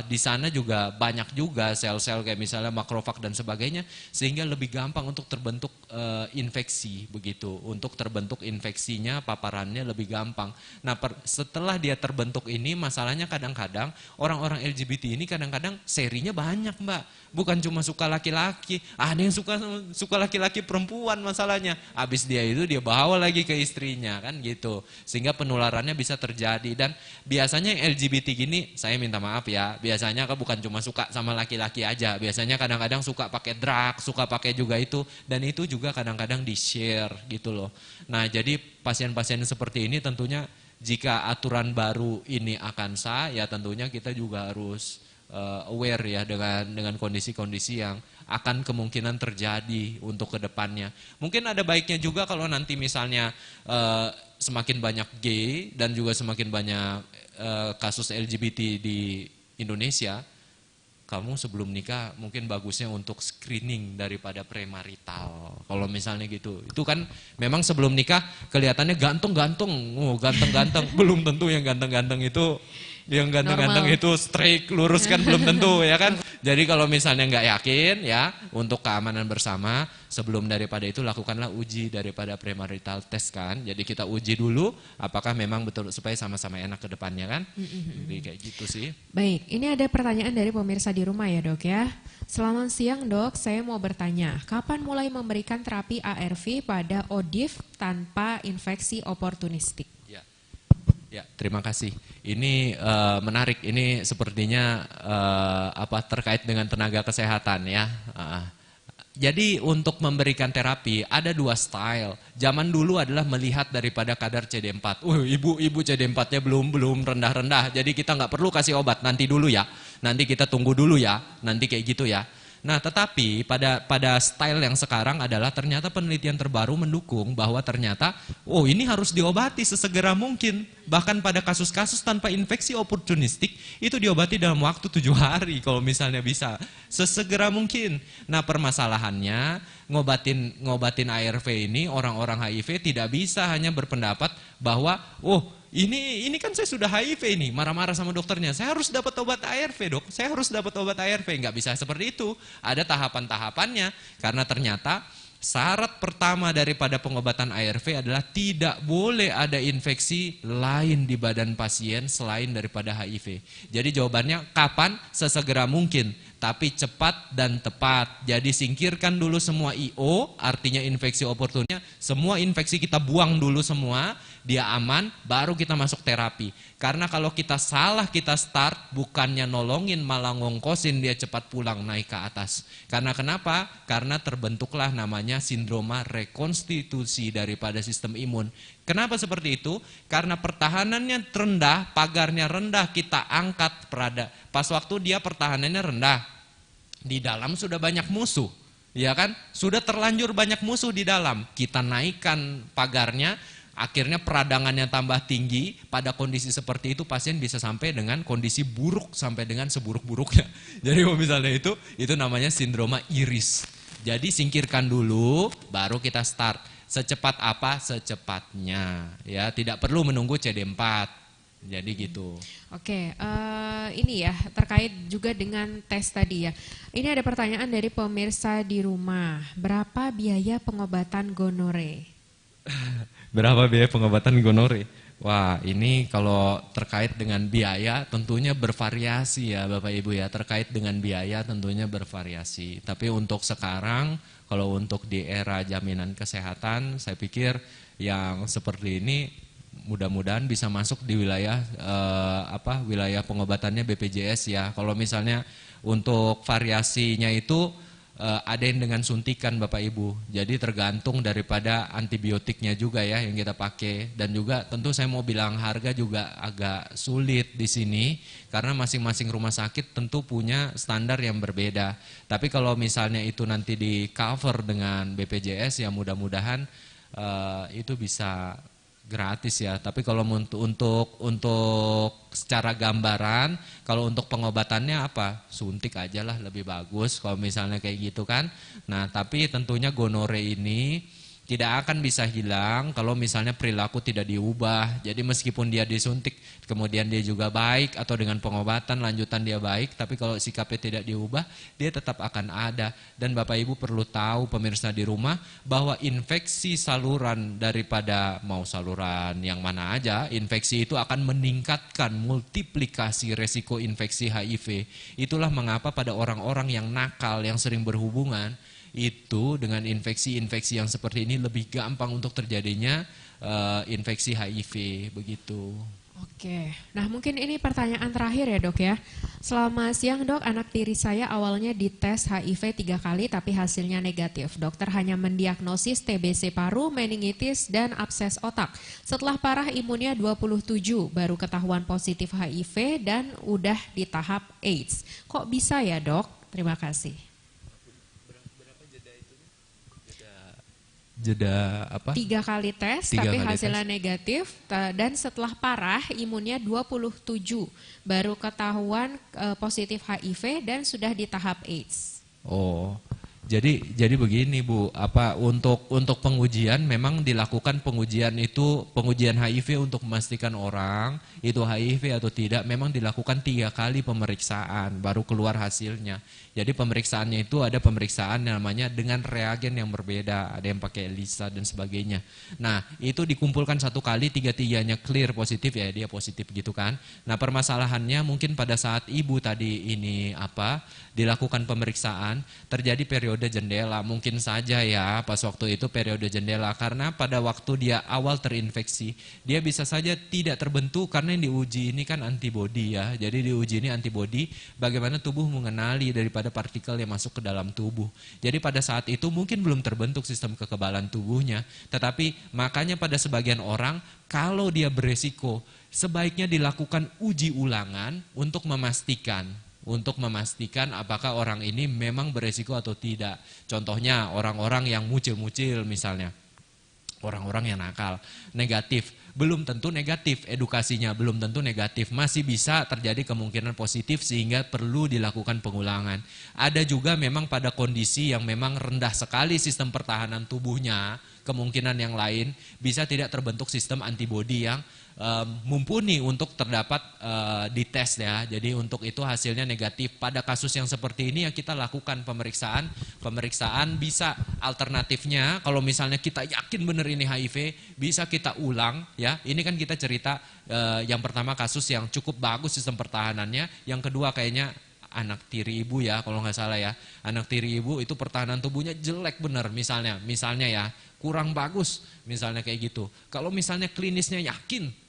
di sana juga banyak juga sel-sel kayak misalnya makrofag dan sebagainya, sehingga lebih gampang untuk terbentuk infeksi begitu. Untuk terbentuk infeksinya, paparannya lebih gampang. Nah setelah dia terbentuk ini, masalahnya kadang-kadang orang-orang LGBT ini kadang-kadang serinya banyak mbak. Bukan cuma suka laki-laki, ada yang suka laki-laki perempuan masalahnya. Habis dia bawa lagi ke istrinya kan gitu. Sehingga penularannya bisa terjadi. Dan biasanya yang LGBT gini, saya minta maaf ya, biasanya bukan cuma suka sama laki-laki aja. Biasanya kadang-kadang suka pakai drug, suka pakai juga itu. Dan itu juga kadang-kadang di-share gitu loh. Nah jadi pasien-pasien seperti ini tentunya jika aturan baru ini akan sah, ya tentunya kita juga harus aware ya dengan kondisi-kondisi yang akan kemungkinan terjadi untuk kedepannya. Mungkin ada baiknya juga kalau nanti misalnya semakin banyak gay dan juga semakin banyak kasus LGBT di Indonesia, kamu sebelum nikah mungkin bagusnya untuk screening daripada premarital. Kalau misalnya gitu, itu kan memang sebelum nikah kelihatannya ganteng-ganteng, ganteng-ganteng, belum tentu yang ganteng-ganteng itu. Yang ganteng-ganteng itu straight, lurus kan belum tentu ya kan. Jadi kalau misalnya nggak yakin ya, untuk keamanan bersama, sebelum daripada itu lakukanlah uji daripada premarital test kan. Jadi kita uji dulu apakah memang betul, supaya sama-sama enak ke depannya kan. Jadi kayak gitu sih. Baik, ini ada pertanyaan dari pemirsa di rumah ya dok ya. Selamat siang dok, saya mau bertanya, kapan mulai memberikan terapi ARV pada ODIF tanpa infeksi oportunistik? Ya, terima kasih. Ini menarik. Ini sepertinya terkait dengan tenaga kesehatan ya. Jadi untuk memberikan terapi ada dua style. Zaman dulu adalah melihat daripada kadar CD4. Ibu CD4-nya belum rendah-rendah. Jadi kita nggak perlu kasih obat, nanti dulu ya. Nanti kita tunggu dulu ya. Nanti kayak gitu ya. Nah, tetapi pada style yang sekarang adalah ternyata penelitian terbaru mendukung bahwa ternyata ini harus diobati sesegera mungkin. Bahkan pada kasus-kasus tanpa infeksi oportunistik itu diobati dalam waktu 7 hari kalau misalnya bisa. Sesegera mungkin. Nah, permasalahannya ngobatin ARV ini orang-orang HIV tidak bisa hanya berpendapat bahwa ini kan saya sudah HIV ini, marah-marah sama dokternya. Saya harus dapat obat ARV, Dok. Saya harus dapat obat ARV. Nggak bisa seperti itu. Ada tahapan-tahapannya. Karena ternyata syarat pertama daripada pengobatan ARV adalah tidak boleh ada infeksi lain di badan pasien selain daripada HIV. Jadi jawabannya kapan? Sesegera mungkin. Tapi cepat dan tepat. Jadi singkirkan dulu semua IO, artinya infeksi oportunnya. Semua infeksi kita buang dulu semua, dia aman, baru kita masuk terapi. Karena kalau kita salah kita start, bukannya nolongin malah ngongkosin dia cepat pulang naik ke atas. Karena kenapa? Karena terbentuklah namanya sindroma rekonstitusi daripada sistem imun. Kenapa seperti itu? Karena pertahanannya rendah, pagarnya rendah, kita angkat pas waktu dia pertahanannya rendah. Di dalam sudah banyak musuh, ya kan? Sudah terlanjur banyak musuh di dalam. Kita naikkan pagarnya, akhirnya peradangannya tambah tinggi. Pada kondisi seperti itu pasien bisa sampai dengan kondisi buruk sampai dengan seburuk-buruknya. Jadi kalau misalnya itu namanya sindroma iris. Jadi singkirkan dulu, baru kita start. Secepat apa? Secepatnya. Ya, tidak perlu menunggu CD4. Jadi gitu. Oke, ini ya terkait juga dengan tes tadi ya. Ini ada pertanyaan dari pemirsa di rumah. Berapa biaya pengobatan gonore? Berapa biaya pengobatan gonore? Wah, ini kalau terkait dengan biaya tentunya bervariasi ya Bapak Ibu ya. Terkait dengan biaya tentunya bervariasi. Tapi untuk sekarang, kalau untuk di era jaminan kesehatan, saya pikir yang seperti ini mudah-mudahan bisa masuk di wilayah wilayah pengobatannya BPJS ya. Kalau misalnya untuk variasinya itu ada yang dengan suntikan Bapak Ibu. Jadi tergantung daripada antibiotiknya juga ya yang kita pakai. Dan juga tentu saya mau bilang harga juga agak sulit di sini karena masing-masing rumah sakit tentu punya standar yang berbeda. Tapi kalau misalnya itu nanti di cover dengan BPJS ya mudah-mudahan itu bisa gratis ya. Tapi kalau untuk secara gambaran, kalau untuk pengobatannya suntik aja lah lebih bagus kalau misalnya kayak gitu kan. Nah, tapi tentunya gonore ini tidak akan bisa hilang kalau misalnya perilaku tidak diubah. Jadi meskipun dia disuntik, kemudian dia juga baik atau dengan pengobatan lanjutan dia baik, tapi kalau sikapnya tidak diubah, dia tetap akan ada. Dan Bapak Ibu perlu tahu pemirsa di rumah bahwa infeksi saluran daripada mau saluran yang mana aja, infeksi itu akan meningkatkan multiplikasi resiko infeksi HIV. Itulah mengapa pada orang-orang yang nakal, yang sering berhubungan, itu dengan infeksi-infeksi yang seperti ini lebih gampang untuk terjadinya infeksi HIV begitu. Oke, nah mungkin ini pertanyaan terakhir ya Dok ya. Selamat siang Dok, anak tiri saya awalnya dites HIV 3 kali tapi hasilnya negatif. Dokter hanya mendiagnosis TBC paru, meningitis, dan abses otak. Setelah parah imunnya 27, baru ketahuan positif HIV dan udah di tahap AIDS. Kok bisa ya Dok? Terima kasih. Jeda 3 kali tes, tapi hasilnya negatif, dan setelah parah imunnya 27, baru ketahuan positif HIV dan sudah di tahap AIDS. Oh, jadi begini Bu, untuk pengujian memang dilakukan pengujian HIV untuk memastikan orang itu HIV atau tidak, memang dilakukan 3 kali pemeriksaan baru keluar hasilnya. Jadi pemeriksaannya itu ada pemeriksaan namanya dengan reagen yang berbeda, ada yang pakai ELISA dan sebagainya. Nah, itu dikumpulkan 1 kali, 3-tiganya clear positif ya, dia positif gitu kan. Nah, permasalahannya mungkin pada saat ibu tadi ini dilakukan pemeriksaan, terjadi periode periode jendela. Mungkin saja ya pas waktu itu periode jendela, karena pada waktu dia awal terinfeksi, dia bisa saja tidak terbentuk karena yang diuji ini kan antibodi ya. Jadi diuji ini antibodi, bagaimana tubuh mengenali daripada partikel yang masuk ke dalam tubuh. Jadi pada saat itu mungkin belum terbentuk sistem kekebalan tubuhnya, tetapi makanya pada sebagian orang kalau dia beresiko, sebaiknya dilakukan uji ulangan untuk memastikan apakah orang ini memang beresiko atau tidak. Contohnya orang-orang yang mucil-mucil misalnya, orang-orang yang nakal, negatif, belum tentu negatif, edukasinya belum tentu negatif, masih bisa terjadi kemungkinan positif sehingga perlu dilakukan pengulangan. Ada juga memang pada kondisi yang memang rendah sekali sistem pertahanan tubuhnya, kemungkinan yang lain bisa tidak terbentuk sistem antibodi yang mumpuni untuk terdapat dites ya. Jadi untuk itu hasilnya negatif. Pada kasus yang seperti ini ya kita lakukan pemeriksaan bisa alternatifnya kalau misalnya kita yakin benar ini HIV bisa kita ulang ya. Ini kan kita cerita yang pertama kasus yang cukup bagus sistem pertahanannya, yang kedua kayaknya anak tiri ibu ya kalau nggak salah ya. Anak tiri ibu itu pertahanan tubuhnya jelek bener misalnya ya kurang bagus misalnya kayak gitu. Kalau misalnya klinisnya yakin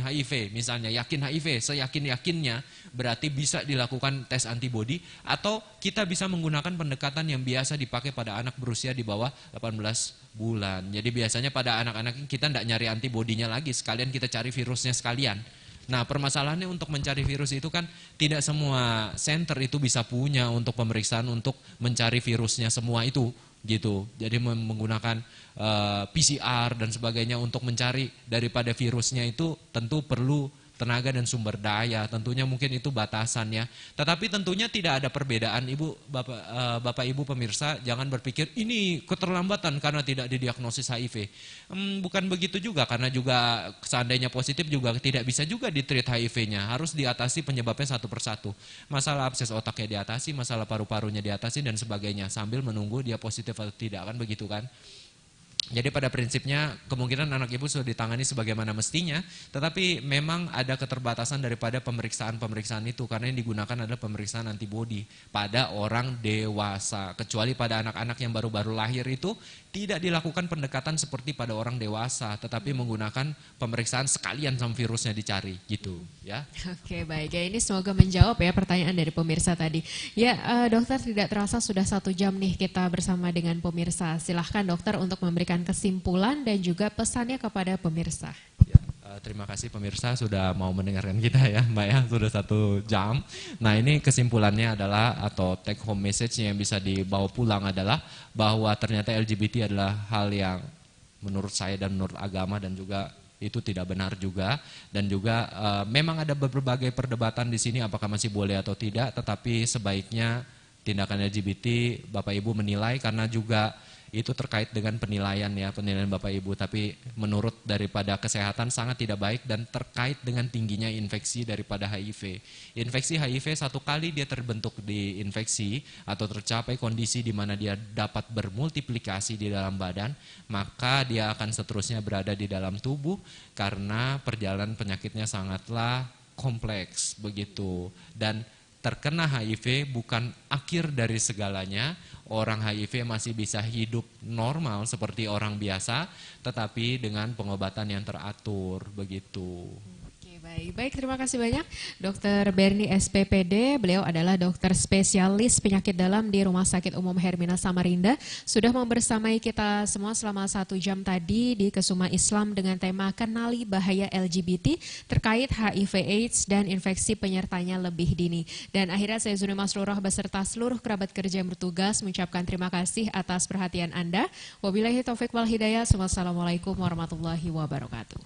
HIV, misalnya yakin HIV, seyakin-yakinnya berarti bisa dilakukan tes antibodi atau kita bisa menggunakan pendekatan yang biasa dipakai pada anak berusia di bawah 18 bulan. Jadi biasanya pada anak-anak kita tidak nyari antibodinya lagi, sekalian kita cari virusnya sekalian. Nah permasalahannya untuk mencari virus itu kan tidak semua center itu bisa punya untuk pemeriksaan untuk mencari virusnya semua itu gitu. Jadi menggunakan PCR dan sebagainya untuk mencari daripada virusnya itu tentu perlu tenaga dan sumber daya, tentunya mungkin itu batasan ya. Tetapi tentunya tidak ada perbedaan Bapak Ibu pemirsa, jangan berpikir ini keterlambatan karena tidak didiagnosis HIV. Bukan begitu juga, karena juga seandainya positif juga tidak bisa juga ditreat HIV-nya, harus diatasi penyebabnya satu persatu. Masalah abses otaknya diatasi, masalah paru-parunya diatasi dan sebagainya sambil menunggu dia positif atau tidak, kan begitu kan. Jadi pada prinsipnya kemungkinan anak ibu sudah ditangani sebagaimana mestinya, tetapi memang ada keterbatasan daripada pemeriksaan itu karena yang digunakan adalah pemeriksaan antibodi pada orang dewasa. Kecuali pada anak-anak yang baru-baru lahir itu tidak dilakukan pendekatan seperti pada orang dewasa, tetapi menggunakan pemeriksaan sekalian sama virusnya dicari gitu ya. Oke baik, ya ini semoga menjawab ya pertanyaan dari pemirsa tadi. Ya dokter, tidak terasa sudah 1 jam nih kita bersama dengan pemirsa. Silahkan dokter untuk memberikan kesimpulan dan juga pesannya kepada pemirsa. Ya, terima kasih pemirsa sudah mau mendengarkan kita ya Mbak ya, sudah 1 jam. Nah ini kesimpulannya adalah atau take home message yang bisa dibawa pulang adalah bahwa ternyata LGBT adalah hal yang menurut saya dan menurut agama dan juga itu tidak benar juga, dan juga memang ada berbagai perdebatan di sini apakah masih boleh atau tidak, tetapi sebaiknya tindakan LGBT Bapak Ibu menilai karena juga itu terkait dengan penilaian ya, penilaian Bapak Ibu, tapi menurut daripada kesehatan sangat tidak baik dan terkait dengan tingginya infeksi daripada HIV. Infeksi HIV satu kali dia terbentuk di infeksi atau tercapai kondisi di mana dia dapat bermultiplikasi di dalam badan, maka dia akan seterusnya berada di dalam tubuh karena perjalanan penyakitnya sangatlah kompleks begitu. Dan terkena HIV bukan akhir dari segalanya. Orang HIV masih bisa hidup normal seperti orang biasa, tetapi dengan pengobatan yang teratur begitu. Baik, terima kasih banyak Dr. Berni SPPD. Beliau adalah dokter spesialis penyakit dalam di Rumah Sakit Umum Hermina Samarinda. Sudah membersamai kita semua selama 1 jam tadi di Kesuma Islam dengan tema Kenali Bahaya LGBT terkait HIV AIDS dan infeksi penyertanya lebih dini. Dan akhirnya saya Zuni Masrurah beserta seluruh kerabat kerja yang bertugas mengucapkan terima kasih atas perhatian Anda. Wabillahi taufik wal hidayah. Wassalamualaikum warahmatullahi wabarakatuh.